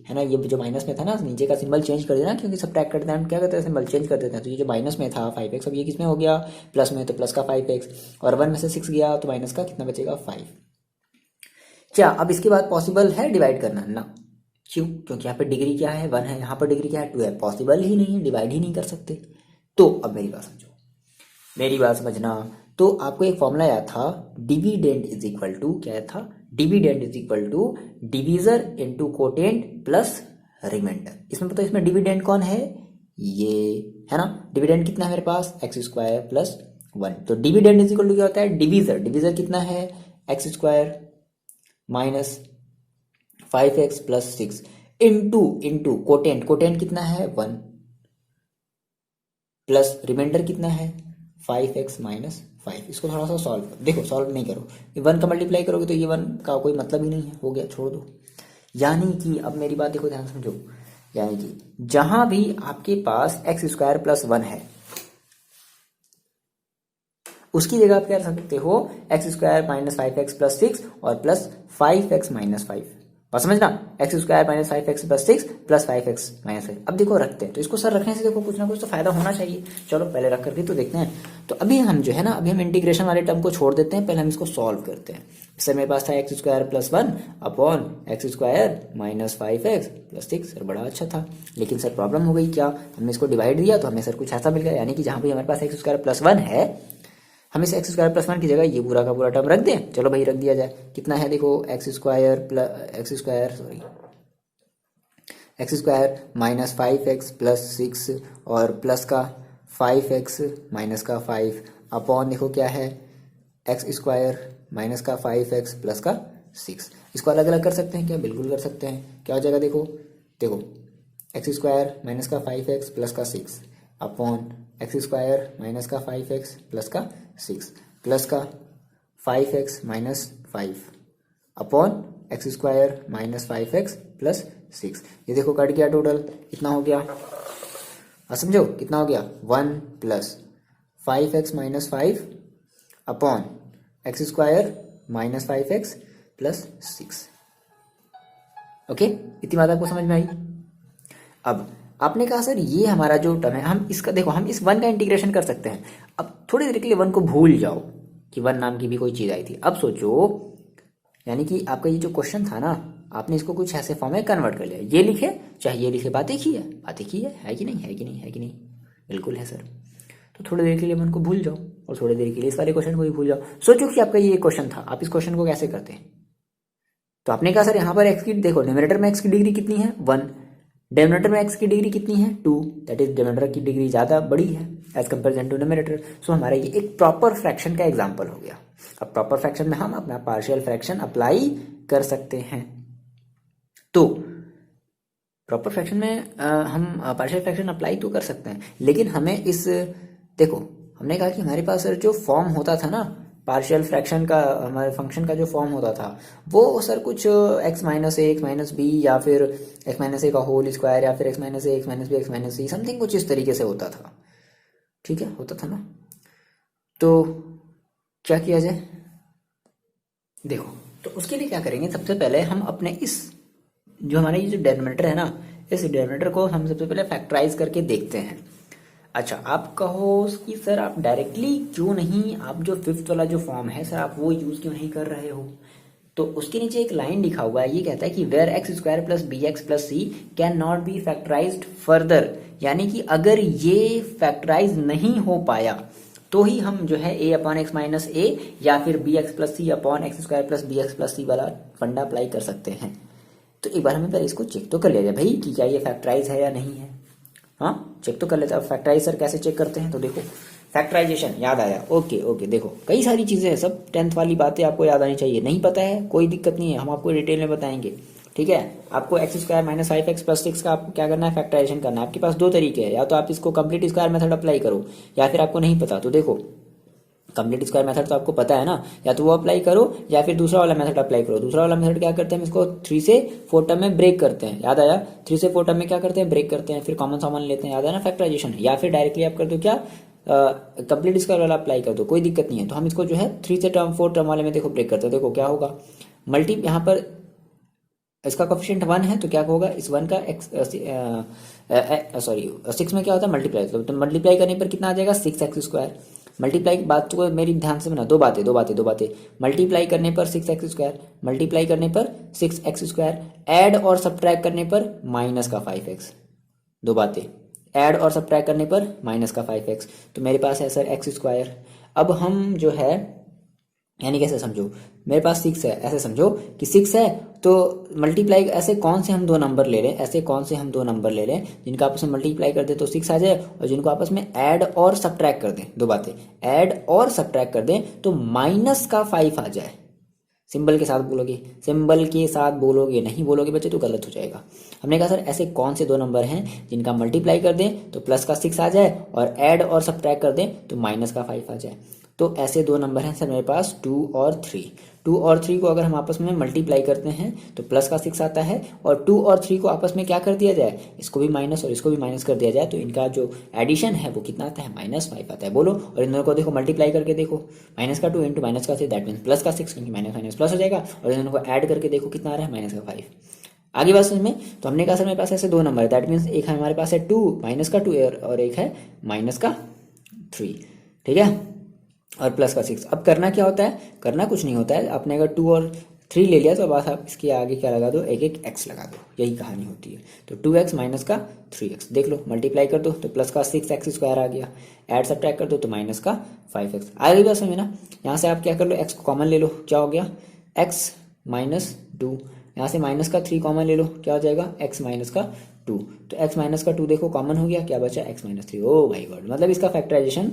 है ना, ये जो माइनस में था ना, नीचे का सिंबल चेंज कर देना, क्योंकि सबट्रैक्ट करते हैं हम क्या करते हैं? सिंबल चेंज कर देते हैं। तो ये जो माइनस में था 5x, अब ये किस में हो गया? प्लस में, तो प्लस का 5x, और 1 में से 6 गया तो माइनस का कितना बचेगा? 5। क्या अब इसके बाद पॉसिबल है डिवाइड करना? ना। क्यों? क्योंकि यहाँ पे डिग्री क्या है? 1 है, यहाँ पर डिग्री क्या है? 2 है, पॉसिबल ही नहीं है, डिवाइड ही नहीं कर सकते। तो अब मेरी बात समझो, मेरी बात समझना। तो आपको एक फॉर्मूला याद था, डिविडेंड इज इक्वल टू, क्या था? Dividend is equal to divisor into quotient plus remainder. इसमें पता है इसमें डिविडेंड कौन है? ये है ना। डिविडेंड कितना है मेरे पास? x² + 1। तो डिविडेंड इज इक्वल टू क्या होता है? डिवीजर कितना है? x² - 5x + 6 इनटू कोटेंट कितना है? 1 प्लस रिमाइंडर कितना है? 5x - 5। इसको थोड़ा सा सॉल्व करो, देखो सॉल्व नहीं करो, ये 1 का मल्टीप्लाई करोगे तो ये 1 का कोई मतलब ही नहीं है, हो गया, छोड़ दो। यानी कि अब मेरी बात देखो, ध्यान समझो, यानी कि जहां भी आपके पास x² + 1 है, उसकी जगह आप क्या कर सकते हो, x square minus 5x plus 6 और प्लस 5x माइनस 5। और समझना, x square minus 5x plus 6 plus 5x minus 5। अब देखो रखते हैं, तो इसको सर रखने से देखो कुछ ना कुछ तो फायदा होना चाहिए। चलो पहले रख करके तो देखते हैं। तो अभी हम जो है ना, अभी हम इंटीग्रेशन वाले टर्म को छोड़ देते हैं, पहले हम इसको सॉल्व करते हैं। सर मेरे पास था x square plus 1 upon x square minus 5x plus 6। Sir बड़ा अच्छा था, लेकिन सर प्रॉब्लम हो गई क्या, हमने इसको डिवाइड दिया तो हमें सर कुछ ऐसा मिल गया, यानी कि जहाँ भी हमारे पास एक्स स्क्वायर प्लस 1 है, हम इस एक्स स्क्वायर प्लस 1 की जगह ये पूरा का पूरा टर्म रख दें। चलो भाई रख दिया जाए। कितना है देखो, x square minus 5x plus 6 और प्लस का 5x माइनस का 5 अपॉन देखो क्या है, एक्स स्क्वायर माइनस का 5x प्लस का 6। इसको अलग अलग कर सकते हैं क्या, बिल्कुल कर सकते हैं। क्या हो जाएगा देखो, एक्स स्क्वायर माइनस का 5x प्लस का 6 अपॉन एक्स स्क्वायर माइनस का 5x प्लस का 6 प्लस का 5x minus 5 upon x square minus 5x plus 6। ये देखो कट गया, टोटल कितना हो गया, समझो कितना हो गया, 1 plus 5x minus 5 upon x square minus 5x plus 6। Okay, इतनी बात आपको समझ में आई। अब आपने कहा सर ये हमारा जो टर्म है, हम इसका देखो, हम इस 1 का इंटीग्रेशन कर सकते हैं। अब थोड़ी देर के लिए 1 को भूल जाओ कि 1 नाम की भी कोई चीज़ आई थी। अब सोचो, यानी कि आपका ये जो क्वेश्चन था ना, आपने इसको कुछ ऐसे फॉर्म में कन्वर्ट कर लिया। ये लिखे चाहे ये लिखे, बातें की है कि नहीं, है कि नहीं, है कि नहीं, बिल्कुल है सर। तो थोड़ी देर के लिए 1 को भूल जाओ और थोड़ी देर के लिए इस वाले क्वेश्चन को भी भूल जाओ। सोचो कि आपका ये क्वेश्चन था, आप इस क्वेश्चन को कैसे करते हैं। तो आपने कहा सर यहाँ पर एक्स की, देखो न्यूमरेटर में एक्स की डिग्री कितनी है, 1, डिनोमिनेटर में एक्स की डिग्री कितनी है, 2, दैट इज डिनोमिनेटर की डिग्री ज़्यादा बड़ी है एज कंपेरिजन टू न्यूमरेटर। सो हमारा ये एक प्रॉपर फ्रैक्शन का एग्जाम्पल हो गया। अब प्रॉपर फ्रैक्शन में हम अपना पार्शियल फ्रैक्शन अप्लाई कर सकते हैं। तो प्रॉपर फ्रैक्शन में हम पार्शियल फ्रैक्शन अप्लाई तो कर सकते हैं, लेकिन हमें इस, देखो हमने कहा कि हमारे पास सर जो फॉर्म होता था ना पार्शियल फ्रैक्शन का, हमारे फंक्शन का जो फॉर्म होता था वो सर कुछ x minus a x minus B, या फिर x माइनस ए का होल स्क्वायर, या फिर x minus a x minus b x minus c, something कुछ इस तरीके से होता था। ठीक है, होता था ना। तो क्या किया जाए, देखो तो उसके लिए क्या करेंगे, सबसे पहले हम अपने इस जो हमारा ये जो डिनोमिनेटर है ना, इस डिनोमिनेटर को हम सबसे पहले फैक्टराइज करके देखते हैं। अच्छा, आप कहो कि सर आप डायरेक्टली क्यों नहीं, आप जो 5th वाला जो फॉर्म है सर आप वो यूज क्यों नहीं कर रहे हो। तो उसके नीचे एक लाइन लिखा हुआ है, ये कहता है कि where X square plus B x plus C can not be factorised further, यानी कि अगर ये फैक्टराइज नहीं हो पाया तो ही हम जो है a upon x minus a या फिर b x plus c upon x square plus B x plus c वाला फंडा अप्लाई कर सकते हैं। तो एक बार हमें पहले इसको चेक तो कर लिया जाए भाई कि क्या ये फैक्टराइज है या नहीं है। हाँ, चेक तो कर लेते हैं। अब फैक्टराइज सर कैसे चेक करते हैं, तो देखो फैक्टराइजेशन याद आया, ओके देखो कई सारी चीज़ें हैं, सब 10th वाली बातें आपको याद आनी चाहिए। नहीं पता है कोई दिक्कत नहीं है, हम आपको डिटेल में बताएंगे। ठीक है, आपको x square minus 5x plus 6 का आपको क्या करना है, फैक्टराइजेशन करना है। आपके पास 2 तरीके हैं, या तो आप इसको कंप्लीट स्क्वायर मेथड अप्लाई करो, या फिर आपको नहीं पता तो देखो कंप्लीट स्क्वायर मेथड तो आपको पता है ना, या तो वो अप्लाई करो या फिर दूसरा वाला मेथड अप्लाई करो। दूसरा वाला मेथड क्या करते हैं, हम इसको 3 से 4 टर्म में ब्रेक करते हैं, याद आया, 3 से 4 टर्म में क्या करते हैं, ब्रेक करते हैं, फिर कॉमन सामान लेते हैं, याद है ना फैक्टराइजेशन। या फिर डायरेक्टली आप कर दो क्या, कंप्लीट स्क्वायर वाला अप्लाई कर दो, कोई दिक्कत नहीं है। तो हम इसको जो है 3 से 4 टर्म वाले में देखो ब्रेक करते हैं। देखो क्या होगा, मल्टी यहाँ पर इसका कोफिशिएंट 1 है तो क्या होगा, इस 1 का एक्स सॉरी 6 में क्या होता है मल्टीप्लाई, तो मल्टीप्लाई करने पर कितना आ जाएगा 6x स्क्वायर। मल्टीप्लाई बात को मेरी ध्यान से बना, दो बातें मल्टीप्लाई करने पर 6x स्क्वायर, मल्टीप्लाई करने पर 6x स्क्वायर, ऐड और सब्ट्रैक्ट करने पर माइनस का 5x। दो बातें, ऐड और सब्ट्रैक्ट करने पर माइनस का 5x। तो मेरे पास है सर x स्क्वायर। अब हम जो है यानी कैसे समझो, मेरे पास 6 है, ऐसे समझो कि 6 है तो मल्टीप्लाई, ऐसे कौन से हम 2 नंबर ले लें, ऐसे कौन से हम 2 नंबर ले लें जिनका आपस में मल्टीप्लाई कर दे तो 6 आ जाए, और जिनको आपस में ऐड और सब्ट्रैक्ट कर दें, 2 बातें, ऐड और सब्ट्रैक्ट कर दें तो माइनस का 5 आ जाए। सिंबल के साथ बोलोगे, सिंबल के साथ बोलोगे, नहीं बोलोगे बच्चे तो गलत हो जाएगा। हमने कहा सर ऐसे कौन से 2 नंबर हैं जिनका मल्टीप्लाई कर दें तो प्लस का 6 आ जाए, और ऐड और सब्ट्रैक्ट कर दें तो माइनस का 5 आ जाए। तो ऐसे दो नंबर हैं सर मेरे पास 2 और 3। 2 और 3 को अगर हम आपस में मल्टीप्लाई करते हैं तो प्लस का 6 आता है, और 2 और 3 को आपस में क्या कर दिया जाए, इसको भी माइनस और इसको भी माइनस कर दिया जाए, तो इनका जो एडिशन है वो कितना आता है, -5 आता है। बोलो, और इन दोनों को देखो मल्टीप्लाई करके देखो, -2 इंटू -6 दैट मीन्स प्लस का 6, क्योंकि माइनस माइनस प्लस हो जाएगा, और इन दोनों को ऐड करके देखो कितना आ रहा है, -5। आगे बात समझ में? तो हमने कहा सर मेरे पास ऐसे दो नंबर है, दैट मीन्स एक है हमारे पास है 2 -2 और एक है -3, ठीक है, और प्लस का 6। अब करना क्या होता है, करना कुछ नहीं होता है, आपने अगर 2 और 3 ले लिया तो बस आप इसके आगे क्या लगा दो, एक एक एक्स लगा दो, यही कहानी होती है। तो 2x माइनस का 3x, देख लो मल्टीप्लाई कर दो तो प्लस का 6x² आ गया, ऐड सब्ट्रैक्ट कर दो तो माइनस का 5x आ गई। समझ में ना? यहाँ से आप क्या कर लो, x को कॉमन ले लो, क्या हो गया, x -2, यहाँ से माइनस का 3 कॉमन ले लो, क्या हो जाएगा, x माइनस का 2, तो x माइनस का 2 देखो कॉमन हो गया, क्या बचा, x -3। ओ माय गॉड, मतलब इसका फैक्टराइजेशन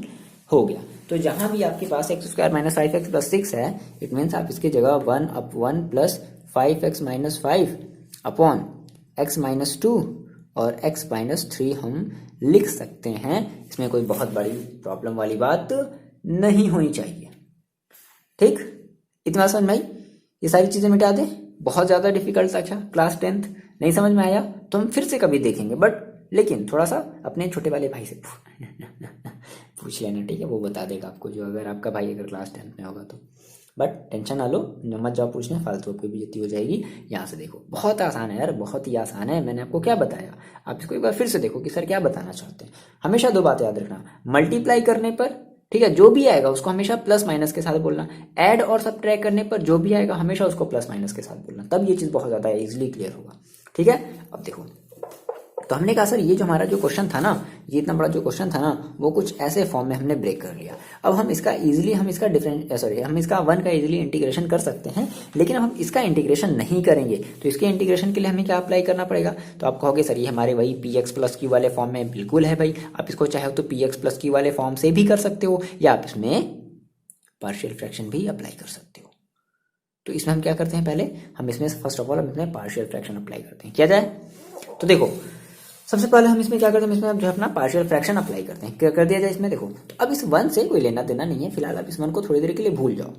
हो गया। तो जहां भी आपके पास x² - 5x + 6 है, इट मीन्स आप इसकी जगह 1/1 + 5x - 5 अपॉन x -2 और x -3 हम लिख सकते हैं। इसमें कोई बहुत बड़ी प्रॉब्लम वाली बात नहीं होनी चाहिए, ठीक? इतना समझ में आई? ये सारी चीजें मिटा दें, बहुत ज्यादा डिफिकल्ट था क्या क्लास 10th? नहीं समझ में आया तो हम फिर से कभी देखेंगे, बट लेकिन थोड़ा सा अपने छोटे वाले भाई से पूछ लेना, ठीक है? वो बता देगा आपको, जो अगर आपका भाई अगर क्लास 10th में होगा तो। बट टेंशन ना लो, मत जाओ पूछने, फालतू आपकी बेइज्जती हो जाएगी। यहाँ से देखो, बहुत आसान है यार, बहुत ही आसान है। मैंने आपको क्या बताया, आप इसको एक बार फिर से देखो कि सर क्या बताना चाहते हैं। हमेशा दो बातें याद रखना, मल्टीप्लाई करने पर, ठीक है, जो भी आएगा उसको हमेशा प्लस माइनस के साथ बोलना। ऐड और सब्ट्रैक्ट करने पर जो भी आएगा हमेशा उसको प्लस माइनस के साथ बोलना, तब ये चीज बहुत ज्यादा इजिली क्लियर होगा, ठीक है? अब देखो, तो हमने कहा सर ये जो हमारा जो क्वेश्चन था ना, ये इतना बड़ा जो क्वेश्चन था ना, वो कुछ ऐसे फॉर्म में हमने ब्रेक कर लिया। अब हम इसका इजीली, हम इसका हम इसका 1 का इजीली इंटीग्रेशन कर सकते हैं, लेकिन अब हम इसका इंटीग्रेशन नहीं करेंगे। तो इसके इंटीग्रेशन के लिए हमें क्या अप्लाई करना पड़ेगा? तो आप कहोगे सर ये हमारे वही px + q वाले फॉर्म में, बिल्कुल है भाई। आप इसको चाहे तो px + q वाले फॉर्म से भी कर सकते हो, या आप इसमें पार्शियल फ्रैक्शन भी अप्लाई कर सकते हो। तो इसमें हम क्या करते हैं, पहले हम इसमें फर्स्ट ऑफ ऑल हम इसमें पार्शियल फ्रैक्शन अप्लाई करते हैं। किया जाए तो देखो, सबसे पहले हम इसमें क्या करते हैं, इसमें जो अपना पार्शियल फ्रैक्शन अप्लाई करते हैं। क्या कर दिया जाए इसमें, देखो तो अब इस 1 से कोई लेना देना नहीं है, फिलहाल आप इस 1 को थोड़ी देर के लिए भूल जाओ,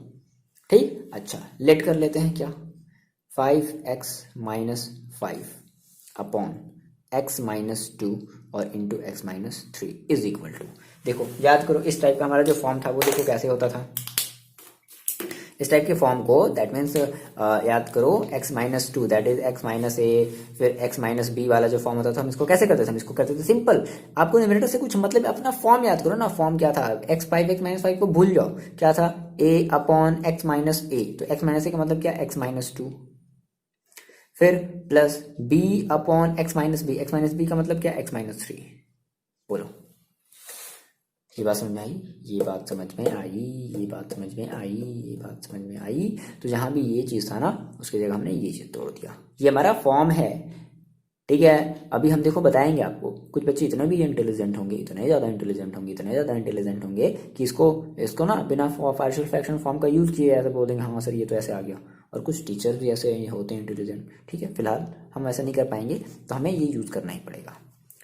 ठीक? अच्छा, लेट कर लेते हैं क्या, 5x - 5 अपॉन x -2 और into x -3 is equal to, देखो याद करो इस टाइप का हमारा जो फॉर्म था वो देखो कैसे होता था। इस टाइप के फॉर्म को, दैट मीन्स याद करो, x -2 that is x - a, फिर x - b वाला जो फॉर्म होता था, हम इसको कैसे करते थे, हम इसको करते थे सिंपल। आपको न्यूमरेटर से कुछ मतलब, अपना फॉर्म याद करो ना। फॉर्म क्या था, x 5x - 5 को भूल जाओ, क्या था, a अपॉन x - a, तो x - a का मतलब क्या, x -2, फिर plus b upon x -b, x -b का मतलब क्या, x -3। बोलो, ये बात समझ में आई? ये बात समझ में आई? ये बात समझ में आई? ये बात समझ में आई? तो जहां भी ये चीज था ना, उसकी जगह हमने ये चीज तोड़ दिया। ये हमारा फॉर्म है, ठीक है? अभी हम देखो बताएंगे आपको, कुछ बच्चे इतने भी इंटेलिजेंट होंगे, इतने ज्यादा इंटेलिजेंट होंगे, इतने ज्यादा इंटेलिजेंट होंगे कि इसको ना बिना पार्शियल फ्रैक्शन फॉर्म का यूज किए ऐसे बोल देंगे, हाँ सर ये तो ऐसे आ गया। और कुछ टीचर्स भी ऐसे होते हैं इंटेलिजेंट, ठीक है? फिलहाल हम ऐसा नहीं कर पाएंगे, तो हमें ये यूज करना ही पड़ेगा,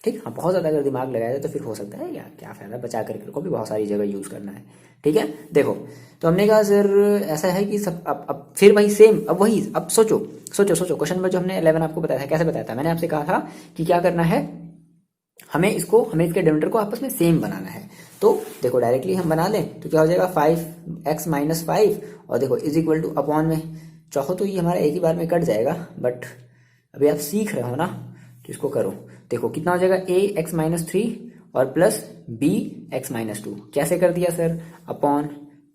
ठीक? हाँ, बहुत ज़्यादा अगर दिमाग लगाया तो फिर हो सकता है, या क्या फायदा, बचा करके को भी बहुत सारी जगह यूज़ करना है, ठीक है? देखो, तो हमने कहा सर ऐसा है कि सब अब फिर वही सेम, अब वही, अब सोचो क्वेश्चन में जो हमने 11 आपको बताया था, कैसे बताया था, मैंने आपसे कहा था कि क्या करना है, हमें इसके डिनोमिनेटर को आपस में सेम बनाना है। तो देखो डायरेक्टली हम बना लें तो क्या हो जाएगा, 5x - 5, और देखो इज इक्वल टू अपॉन में, चाहो तो ये हमारा एक ही बार में कट जाएगा, बट अभी आप सीख रहे हो ना, तो इसको करो। देखो कितना हो जाएगा, a x -3 और प्लस b x -2, कैसे कर दिया सर, अपॉन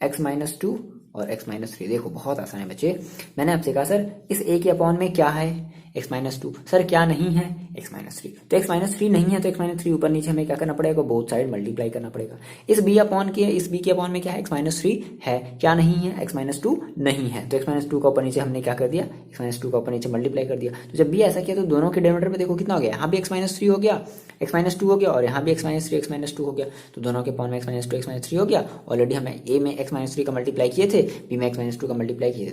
x -2 और x -3। देखो बहुत आसान है बच्चे, मैंने आपसे कहा सर इस a के अपॉन में क्या है, x -2, सर क्या नहीं है, x -3, तो x -3 नहीं है तो x -3 ऊपर नीचे हमें क्या करना पड़ेगा, बोथ साइड मल्टीप्लाई करना पड़ेगा। इस b के अपॉन में क्या है, x -3 है, क्या नहीं है, x -2 नहीं है, तो x -2 का ऊपर नीचे हमने क्या कर दिया, x -2 का ऊपर नीचे मल्टीप्लाई कर दिया। तो जब भी ऐसा किया तो दोनों के डिनोमिनेटर पे देखो कितना हो गया, यहाँ भी x -3 हो गया, x -2 हो गया, और यहाँ भी x -2 हो गया, तो दोनों के अपॉन में x -3 हो गया। ऑलरेडी हमें a में x -3 का मल्टीप्लाई किए थे, b में x -2 का मल्टीप्लाई किए थे,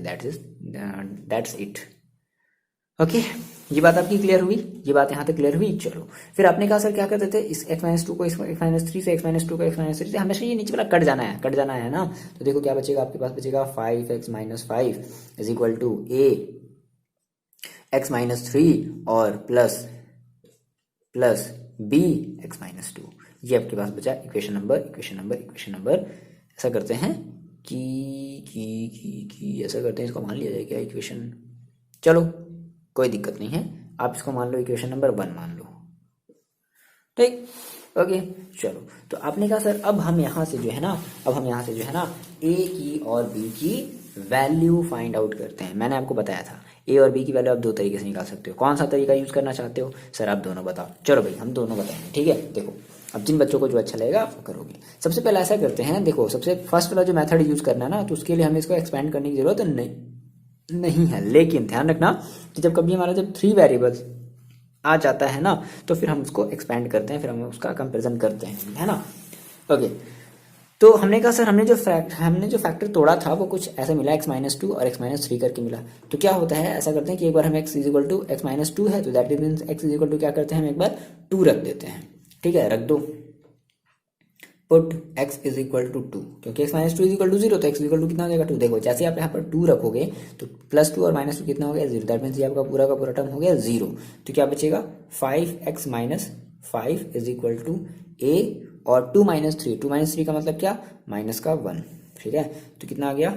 दैट्स इट, ओके। ये बात आपकी क्लियर हुई, ये बात यहाँ तक क्लियर हुई। चलो फिर आपने कहा सर क्या करते थे, इस x-2 को x-3 से, x-2 को x-3 से हमेशा ये नीचे वाला कट जाना है, कट जाना है ना। तो देखो क्या बचेगा आपके पास, बचेगा 5x-5 is equal to a x-3 और प्लस b x-2। ये आपके पास बचा इक्वेशन नंबर। ऐसा करते हैं कि ऐसा करते हैं, इसको मान लिया जाए क्या इक्वेशन, चलो कोई दिक्कत नहीं है, आप इसको मान लो इक्वेशन नंबर 1 मान लो, ठीक, ओके। चलो तो आपने कहा सर अब हम यहाँ से जो है ना ए की और बी की वैल्यू फाइंड आउट करते हैं। मैंने आपको बताया था ए और बी की वैल्यू आप दो तरीके से निकाल सकते हो, कौन सा तरीका यूज करना चाहते हो सर, आप दोनों बताओ। चलो भाई हम दोनों बताएंगे, ठीक है। देखो अब जिन बच्चों को जो अच्छा लगेगा आप करोगे। सबसे पहले ऐसा करते हैं, देखो सबसे फर्स्ट वाला जो मेथड यूज करना है ना, तो उसके लिए हमें इसको एक्सपेंड करने की जरूरत नहीं है, लेकिन ध्यान रखना कि जब कभी हमारा जब 3 वेरिएबल्स आ जाता है ना, तो फिर हम उसको एक्सपेंड करते हैं, फिर हम उसका कंपेरिजन करते हैं, है ना, ओके। तो हमने कहा सर हमने जो फैक्टर तोड़ा था वो कुछ ऐसा मिला x-2 और x-3 करके मिला। तो क्या होता है, ऐसा करते हैं कि एक बार हम x इक्वल टू x-2 है, तो that means x equal to क्या करते हैं, हम एक बार 2 रख देते हैं, ठीक है, रख दो, put x is equal to 2, क्योंकि x-2 इज इक्वल टू 0, तो x इक्वल टू कितना हो जाएगा 2। देखो जैसे आप यहाँ पर 2 रखोगे तो +2 और -2 कितना हो गया 0, दैट मीन्स ये आपका पूरा का पूरा टर्म हो गया 0। तो क्या बचेगा 5x-5 is equal to a और 2 - 3, 2 - 3 का मतलब क्या, माइनस का 1, ठीक है। तो कितना आ गया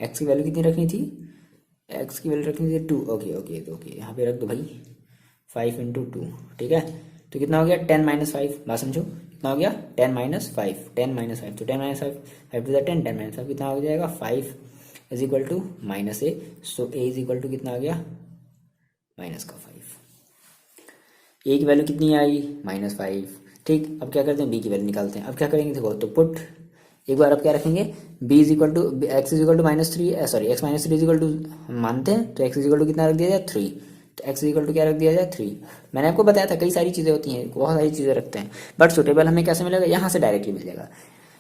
x की वैल्यू कितनी रखनी थी, x की वैल्यू रखनी थी 2, ओके यहाँ पे रख दो भाई 5 × 2, ठीक है। तो कितना हो गया 10 - 5, बात समझो, कितना हो गया 10 - 5, 10 - 5, तो 10 - 5, 5 टू 10, 10 - 5 कितना हो जाएगा 5 is equal to -a, so a is equal to कितना आ गया -5। a की वैल्यू कितनी आई -5, ठीक। अब क्या करते हैं b की वैल्यू निकालते हैं। अब क्या करेंगे देखो, तो पुट एक बार आप क्या रखेंगे b is equal to x is equal to -3, sorry x-3 is equal to मानते हैं, तो x इज इक्वल टू कितना रख दिया जाए 3, तो x इज इक्वल टू क्या रख दिया जाए 3। मैंने आपको बताया था कई सारी चीज़ें होती हैं, बहुत सारी चीज़ें रखते हैं, बट सुटेबल हमें कैसे मिलेगा, यहाँ से डायरेक्टली मिल जाएगा,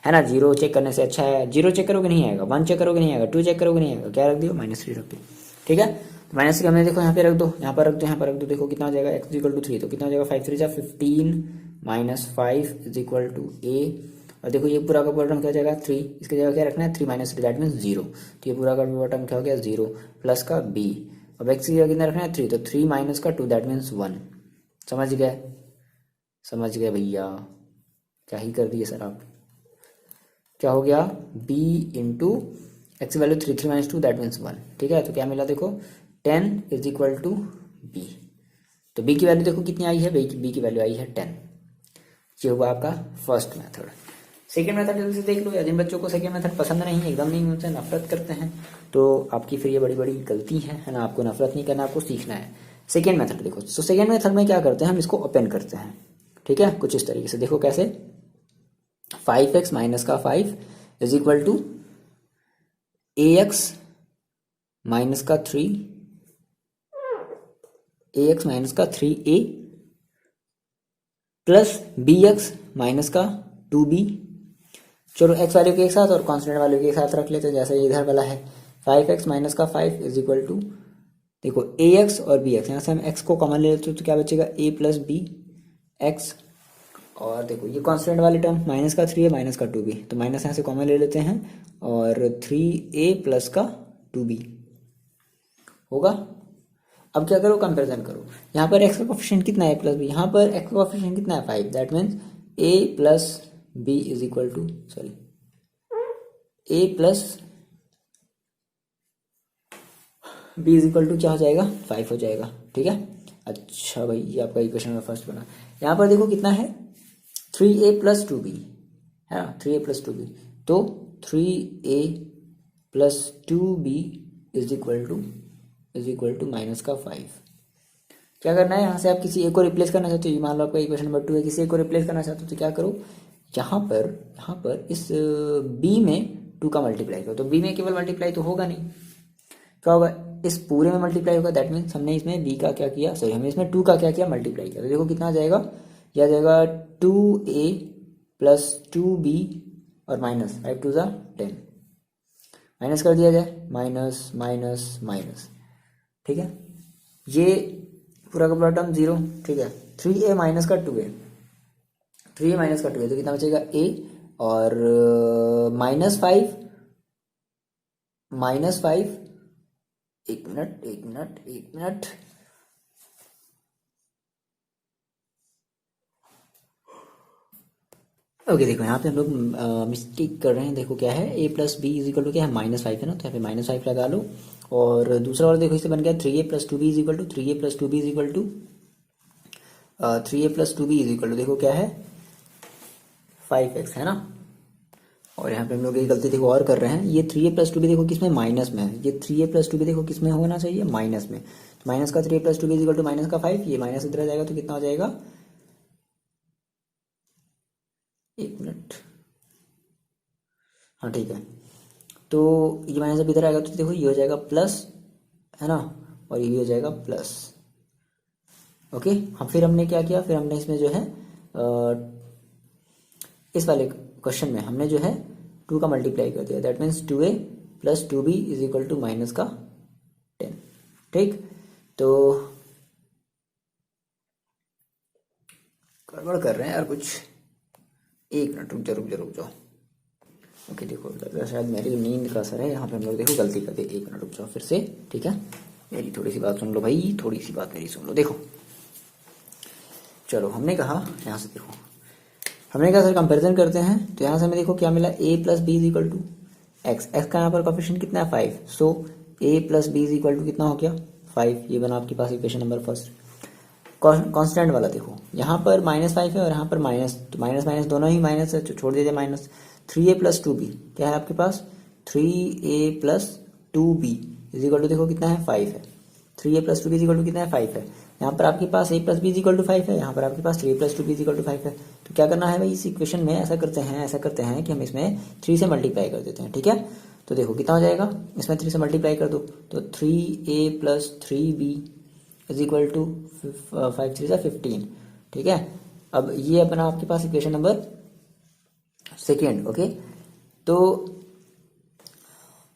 है ना। 0 चेक करने से अच्छा है, 0 चेक करोगे नहीं आएगा, 1 चेक करोगे नहीं आएगा, 2 चेक करोगे नहीं आएगा, क्या रख दियो -3 रख दो, ठीक है। तो -3 हमने देखो यहाँ पे रख दो, यहाँ पर रख दो, यहाँ पर रख दो, देखो कितना हो जाएगा x इक्वल टू 3, तो कितना हो जाएगा 5 3 जा 15 -5 इज इक्वल टू a, और देखो ये पूरा का पूरा टर्म क्या हो जाएगा 3, इसके जगह क्या रखना है 3 - 3, दैट मीन्स 0, तो ये पूरा का पूरा टर्म क्या हो गया 0 प्लस का b, अब x की जगह कितना रखना है 3, तो 3 माइनस का 2 दैट मीन्स 1। समझ गए भैया, क्या ही कर दिए सर आप, क्या हो गया b इंटू एक्स की वैल्यू 3, 3 - 2 दैट मीन्स 1, ठीक है। तो क्या मिला देखो 10 इज इक्वल टू b, तो b की वैल्यू देखो कितनी आई है, b की वैल्यू आई है 10। ये हुआ आपका फर्स्ट मेथड। सेकेंड मेथड जल्दी से देख लो, या जिन बच्चों को सेकेंड मेथड पसंद नहीं है, एकदम नहीं, उनसे नफरत करते हैं, तो आपकी फिर ये बड़ी बड़ी गलती है ना। आपको नफरत नहीं करना, आपको सीखना है। सेकेंड मेथड देखो, तो सेकेंड मेथड में क्या करते हैं, हम इसको ओपन करते हैं, ठीक है, कुछ इस तरीके से। देखो कैसे, 5x माइनस का 5 is equal to ax minus का 3, ax माइनस का 3a प्लस bx माइनस का 2b। चलो x वैल्यू के एक साथ और कांस्टेंट वैल्यू के एक साथ रख लेते हैं, जैसे इधर वाला है 5x माइनस का 5 इज इक्वल टू, देखो ax और bx, यहाँ से हम x को कॉमन ले लेते हैं, तो क्या बचेगा a प्लस बी एक्स, और देखो ये कांस्टेंट वाली टर्म माइनस का 3 है माइनस का 2b, तो माइनस यहाँ से कॉमन ले लेते हैं, और 3a प्लस का 2b होगा। अब क्या करो, कंपेरिजन करो, यहाँ पर x का कोफिशिएंट कितना है प्लस b, यहाँ पर x का कोफिशिएंट कितना है 5, that means a plus b is equal to, sorry a plus b is equal to क्या हो जाएगा 5 हो जाएगा, ठीक है। अच्छा भाई, ये आपका इक्वेशन का फर्स्ट बना। यहाँ पर देखो कितना है 3a प्लस 2b, है ना, 3a प्लस 2b, तो 3a plus 2b is equal to minus का 5। क्या करना है, यहाँ से आप किसी एक को रिप्लेस करना चाहते हो, मान लो आपका इक्वेशन नंबर 2 है, किसी एक को रिप्लेस करना चाहते हो, तो क्या करो, यहाँ पर इस b में 2 का मल्टीप्लाई करो, तो b में केवल मल्टीप्लाई तो होगा नहीं, क्या होगा इस पूरे में मल्टीप्लाई होगा, दैट मीन्स हमने इसमें b का क्या किया, सॉरी हमने इसमें 2 का क्या किया मल्टीप्लाई किया, तो देखो कितना आ जाएगा, यह आ जाएगा 2a प्लस 2b और माइनस, 5 टू ज़ा 10, माइनस कर दिया जाए, माइनस माइनस माइनस, ठीक है। ये पूरा का पूरा टर्म जीरो, ठीक है। 3a माइनस का 2a, 3a माइनस का 2a, तो कितना बचेगा a, और -5, -5, एक मिनट एक मिनट एक मिनट, ओके देखो यहाँ पे हम लोग मिस्टेक कर रहे हैं। देखो क्या है, a plus B is equal to क्या है, -5 है ना, तो यहाँ पे -5 लगा लो। और दूसरा वाला देखो इससे बन गया 3a plus 2b is equal to, 3a plus 2b is equal to 3a plus 2b is equal to, देखो क्या है 5x, है ना। और यहाँ पे हम लोग ये गलती देखो और कर रहे हैं, ये 3a प्लस 2b देखो किसमें, माइनस में है। ये 3a प्लस 2b देखो किसमें होना चाहिए, माइनस में। तो माइनस का 3a plus 2b is equal to minus का 5, ये माइनस इधर आ जाएगा तो कितना हो जाएगा, एक मिनट, हाँ ठीक है। तो ये माइनस जब इधर आएगा तो देखो ये हो जाएगा प्लस, है ना, और ये भी हो जाएगा प्लस। ओके, हम फिर हमने क्या किया, फिर हमने इसमें जो है इस वाले क्वेश्चन में हमने जो है 2 का मल्टीप्लाई कर दिया, that means 2a plus 2b is equal to minus का 10, ठीक। तो गड़बड़ कर रहे हैं यार कुछ, एक मिनट रुक जाओ रुक जाओ रुक जाओ। ओके देखो लग रहा है शायद मेरी नींद का असर है, यहाँ पे हम लोग देखो गलती कर दी, एक मिनट रुक जाओ फिर से, ठीक है। मेरी थोड़ी सी बात सुन लो भाई, थोड़ी सी बात मेरी सुन लो। देखो चलो, हमने कहा यहाँ से देखो, हमने कहा सर कंपैरिजन करते हैं, तो यहाँ से हमें देखो क्या मिला, a plus B is equal to X, X का यहाँ पर कोफिशिएंट कितना है 5, so a plus B is equal to कितना हो गया 5, ये बना आपके पास इक्वेशन नंबर फर्स्ट। कांस्टेंट वाला देखो, यहाँ पर -5 है और यहाँ पर माइनस, तो माइनस माइनस दोनों ही माइनस है, तो छोड़ दीजिए माइनस। 3a प्लस 2b क्या है आपके पास, 3a plus 2b is equal to देखो कितना है 5 है, 3a plus 2b is equal to कितना है 5 है। यहाँ पर आपके पास a plus B is equal to 5 है, यहाँ पर आपके पास 3a plus 2b is equal to 5 है। तो क्या करना है भाई, इस इक्वेशन में ऐसा करते हैं कि हम इसमें 3 से मल्टीप्लाई कर देते हैं, ठीक है। तो देखो कितना हो जाएगा, इसमें 3 से मल्टीप्लाई कर दो, तो 3a plus 3b is equal to 5 3 15, ठीक है। अब ये अपना आपके पास इक्वेशन नंबर सेकेंड, ओके। तो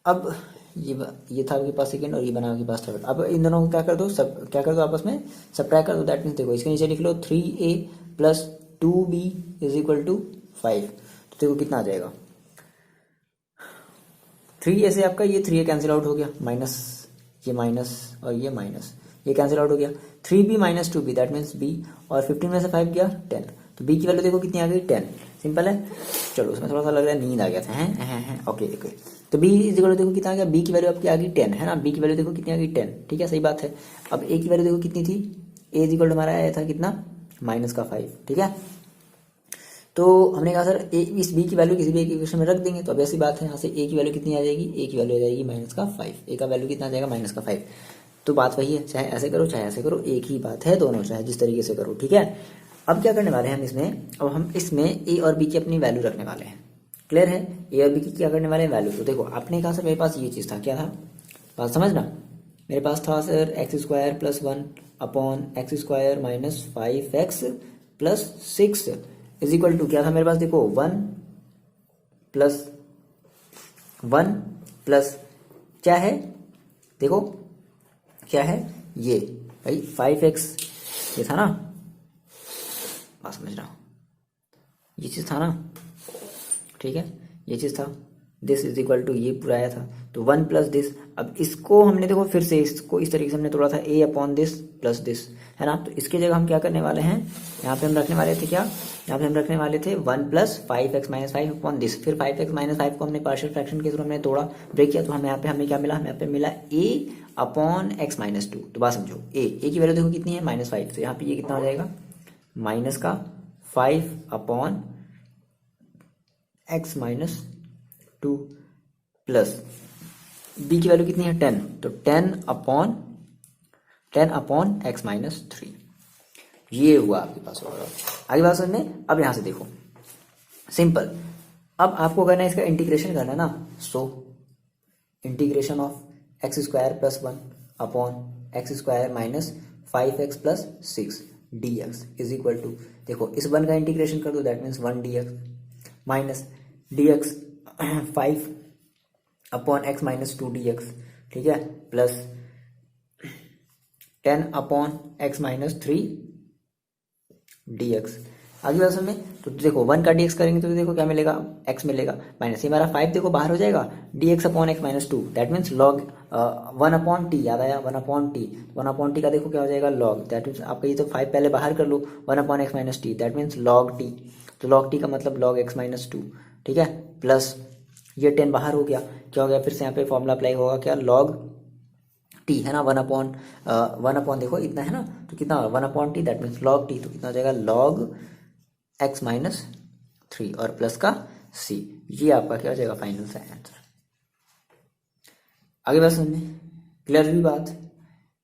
अब ये था आपके पास सेकेंड और ये बना आपके पास थर्ड। अब इन दोनों को क्या कर दो, सब क्या कर दो आपस में सब्ट्रैक्ट कर दो, दैट मीन्स देखो इसके नीचे लिख लो 3a plus 2b is equal to 5, तो देखो कितना आ जाएगा, 3a से आपका ये 3a कैंसिल आउट हो गया, माइनस ये माइनस और ये माइनस, ये कैंसिल आउट हो गया, 3b minus 2b that means b, और 15 में से 5 गया 10, तो b की वैल्यू देखो कितनी आ गई 10, सिंपल है। चलो उसमें थोड़ा सा लग रहा है नींद आ गया था, हैं ओके ओके। तो b इज इक्वल देखो कितना आ गया, b की वैल्यू आपकी आ गई 10, है ना, b की वैल्यू देखो कितनी आ गई 10, ठीक है, सही बात है। अब a की वैल्यू देखो कितनी थी, a इज इक्वल हमारा आया था कितना -5, ठीक है। तो हमने कहा सर इस b की वैल्यू किसी भी एक इक्वेशन में रख देंगे, तो अब ऐसी बात है, यहाँ से a की वैल्यू कितनी आ जाएगी, a की वैल्यू आ जाएगी -5, a का वैल्यू कितना आ जाएगा -5। तो बात वही है, चाहे ऐसे करो चाहे ऐसे करो, एक ही बात है दोनों, चाहे जिस तरीके से करो, ठीक है। अब क्या करने वाले हैं हम इसमें, अब हम इसमें a और b की अपनी वैल्यू रखने वाले हैं, क्लियर है। a और b की क्या करने वाले हैं, वैल्यू। तो देखो आपने कहा सर मेरे पास ये चीज़ था, क्या था बात समझना, मेरे पास था sir x² plus 1 upon x² minus 5x plus 6 is equal to क्या था मेरे पास, देखो 1 प्लस क्या है, देखो क्या है ये भाई 5x, ये था ना, बात समझ रहा हूँ, ये चीज़ था ना, ठीक है, ये चीज़ था, दिस इज इक्वल टू ये पूरा आया था, तो 1 प्लस दिस। अब इसको हमने देखो फिर से इसको इस तरीके से हमने तोड़ा था, a upon this plus this, है ना। तो इसकी जगह हम क्या करने वाले हैं, यहाँ पे हम रखने वाले थे क्या, यहाँ पे हम रखने वाले थे 1 plus 5x minus 5 upon this, फिर 5x माइनस 5 को हमने पार्शियल फ्रैक्शन के थ्रू हमने तोड़ा, ब्रेक किया, तो हमें यहाँ पे हमें क्या मिला, हमें यहाँ पे मिला a अपॉन x माइनस 2। तो बात समझो, a की वैल्यू देखो कितनी है -5, तो यहाँ पे ये कितना हो जाएगा माइनस का 5 upon x minus 2 plus b की वैल्यू कितनी है 10, तो 10 अपॉन x माइनस 3, ये हुआ आपके पास होगा। आगे बात समझ में। अब यहां से देखो सिंपल, अब आपको करना है इसका इंटीग्रेशन करना है ना, so integration of x² plus 1 upon x² minus 5x plus 6 dx is equal to, देखो इस 1 का इंटीग्रेशन कर दो, that means 1 dx minus dx 5/x-2 dx, ठीक है, प्लस 10/x-3 dx। आगे बात समझ में, तो देखो 1 का dx करेंगे तो देखो क्या मिलेगा, x मिलेगा, माइनस ये हमारा 5 देखो बाहर हो जाएगा, dx/x-2 that means log 1/t, याद आया 1/t, 1/t का देखो क्या हो जाएगा log, दैट मीन्स आपका ये तो 5 पहले बाहर कर लो, 1/x-t that means log t, तो log t का मतलब log x-2, ठीक है, प्लस ये 10 बाहर हो गया, क्या हो गया, फिर से यहाँ पे फॉर्मूला अप्लाई होगा, क्या log t है ना, 1/1 देखो इतना है ना, तो कितना 1/t that means log t, तो कितना हो जाएगा log x-3 और प्लस का c, ये आपका क्या हो जाएगा फाइनल सा आंसर। आगे बात समझ में क्लियर हुई बात,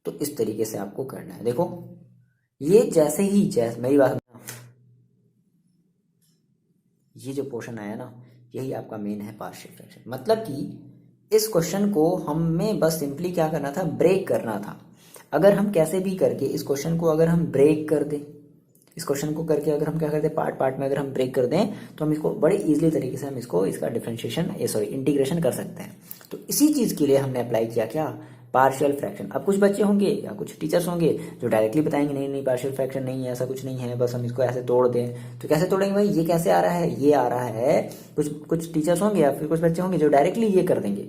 तो इस तरीके से आपको करना है। देखो ये जैसे मेरी बात, ये जो पोर्शन आया ना, यही आपका मेन है पार्शियल फ्रैक्शन, मतलब कि इस क्वेश्चन को हमें बस सिंपली क्या करना था, ब्रेक करना था। अगर हम कैसे भी करके इस क्वेश्चन को अगर हम ब्रेक कर दें, इस क्वेश्चन को करके अगर हम क्या करते हैं, पार्ट पार्ट में अगर हम ब्रेक कर दें, तो हम इसको बड़े इजीली तरीके से हम इसका डिफरेंशिएशन इंटीग्रेशन कर सकते हैं। तो इसी चीज़ के लिए हमने अप्लाई किया क्या, पार्शियल फ्रैक्शन। अब कुछ बच्चे होंगे या कुछ टीचर्स होंगे जो डायरेक्टली बताएंगे नहीं नहीं पार्शियल फ्रैक्शन नहीं है, ऐसा कुछ नहीं है, बस हम इसको ऐसे तोड़ दें। तो कैसे तोड़ेंगे भाई, ये कैसे आ रहा है, ये आ रहा है, कुछ टीचर्स होंगे या फिर कुछ बच्चे होंगे जो डायरेक्टली ये कर देंगे।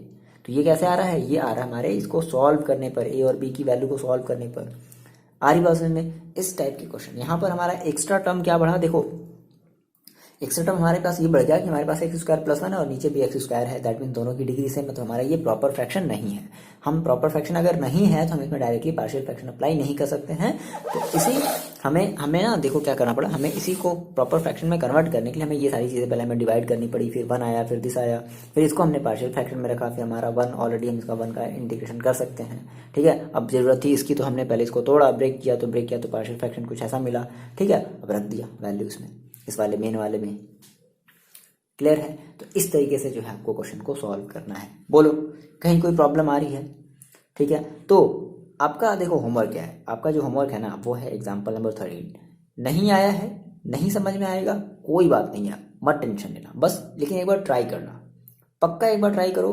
तो ये कैसे आ रहा है, ये आ रहा है हमारे इसको सॉल्व करने पर, ए और बी की वैल्यू को सॉल्व करने पर। आ रही बात समझ में, इस टाइप के क्वेश्चन। यहाँ पर हमारा एक्स्ट्रा टर्म क्या बढ़ा, देखो एक्स्ट्रा टर्म हमारे पास ये बढ़ गया कि हमारे पास x² + 1 है और नीचे भी x² है, दैट मीन दोनों की डिग्री सेम, मतलब हमारा ये प्रॉपर फ्रैक्शन नहीं है। हम प्रॉपर फ्रैक्शन अगर नहीं है तो हम इसमें डायरेक्टली पार्शियल फ्रैक्शन अप्लाई नहीं कर सकते हैं। तो इसी हमें ना देखो क्या करना पड़ा, हमें इसी को प्रॉपर फ्रैक्शन में कन्वर्ट करने के लिए हमें ये सारी चीज़ें पहले हमें डिवाइड करनी पड़ी, फिर 1 आया, फिर दिस आया, फिर इसको हमने पार्शियल फ्रैक्शन में रखा, फिर हमारा 1 ऑलरेडी हम इसका 1 का इंटीग्रेशन कर सकते हैं, ठीक है। अब जरूरत थी इसकी तो हमने पहले इसको तोड़ा, ब्रेक किया तो पार्शियल फ्रैक्शन कुछ ऐसा मिला, ठीक है। अब रख दिया वैल्यू इसमें, इस वाले मेन वाले में। क्लियर है, तो इस तरीके से जो है आपको क्वेश्चन को सॉल्व करना है। बोलो कहीं कोई प्रॉब्लम आ रही है, ठीक है। तो आपका देखो होमवर्क क्या है, आपका जो होमवर्क है ना वो है एग्जाम्पल नंबर 13। नहीं आया है, नहीं समझ में आएगा, कोई बात नहीं है, मत टेंशन लेना, बस लेकिन एक बार ट्राई करना, पक्का एक बार ट्राई करो,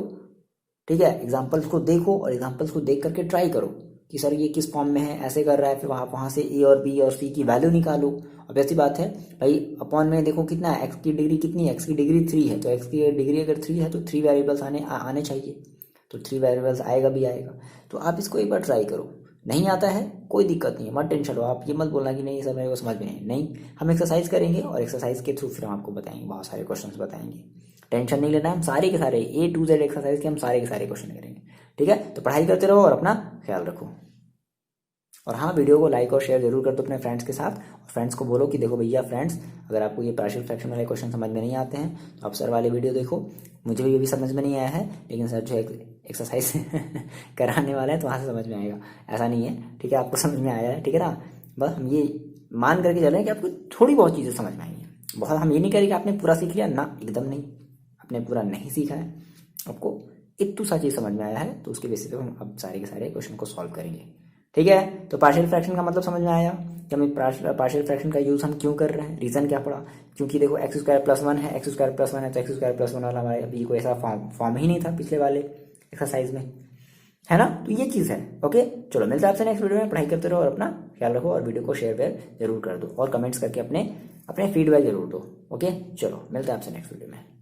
ठीक है। एग्जाम्पल्स को देखो और एग्जाम्पल्स को देख करके ट्राई करो कि सर ये किस फॉर्म में है, ऐसे कर रहा है, फिर वहाँ से ए और बी और सी की वैल्यू निकालो। अब ऐसी बात है भाई, अपॉन में देखो कितना है, एक्स की डिग्री कितनी है, एक्स की डिग्री 3 है, तो एक्स की डिग्री अगर 3 है तो 3 वेरिएबल्स आने चाहिए, तो 3 वेरिएबल्स आएगा भी आएगा। तो आप इसको एक बार ट्राई करो, नहीं आता है कोई दिक्कत नहीं है, मत टेंशन लो, आप ये मत बोलना कि नहीं सर मेरे को समझ में नहीं, हम एक्सरसाइज करेंगे और एक्सरसाइज के थ्रू फिर हम आपको बताएंगे, बहुत सारे क्वेश्चन बताएंगे, टेंशन नहीं लेना, हम सारे के सारे A to Z एक्सरसाइज के हम सारे के सारे क्वेश्चन करेंगे, ठीक है। तो पढ़ाई करते रहो और अपना ख्याल रखो। और हाँ, वीडियो को लाइक और शेयर जरूर कर दो अपने फ्रेंड्स के साथ, और फ्रेंड्स को बोलो कि देखो भैया फ्रेंड्स, अगर आपको ये पार्शियल फ्रैक्शन वाले क्वेश्चन समझ में नहीं आते हैं तो आप सर वाले वीडियो देखो, मुझे भी ये भी समझ में नहीं आया है, लेकिन सर जो एक्सरसाइज कराने वाले हैं तो वहाँ से समझ में आएगा, ऐसा नहीं है, ठीक है। आपको समझ में आया है, ठीक है ना, बस हम ये मान करके चल रहे हैं कि आपको थोड़ी बहुत चीज़ें समझ में आई हैं, बहुत हम ये नहीं करें कि आपने पूरा सीख लिया ना, एकदम नहीं, आपने पूरा नहीं सीखा है, आपको इतनी सा चीज़ समझ में आया है, तो उसके बेसिस पे हम अब सारे के सारे क्वेश्चन को सॉल्व करेंगे, ठीक है। तो पार्शियल फ्रैक्शन का मतलब समझ में आया कि हमें पार्शियल फ्रैक्शन का यूज़ हम क्यों कर रहे हैं, रीज़न क्या पड़ा, क्योंकि देखो x² + 1 है, x² + 1 है, तो x² + 1 वाला हमारे अभी कोई ऐसा फॉर्म ही नहीं था पिछले वाले एक्सरसाइज में, है ना। तो ये चीज़ है, ओके। चलो मिलते हैं आपसे नेक्स्ट वीडियो में, पढ़ाई करते रहो और अपना ख्याल रखो, और वीडियो को शेयर जरूर कर दो और कमेंट्स करके अपने फीडबैक जरूर दो, ओके। चलो मिलते हैं आपसे नेक्स्ट वीडियो में।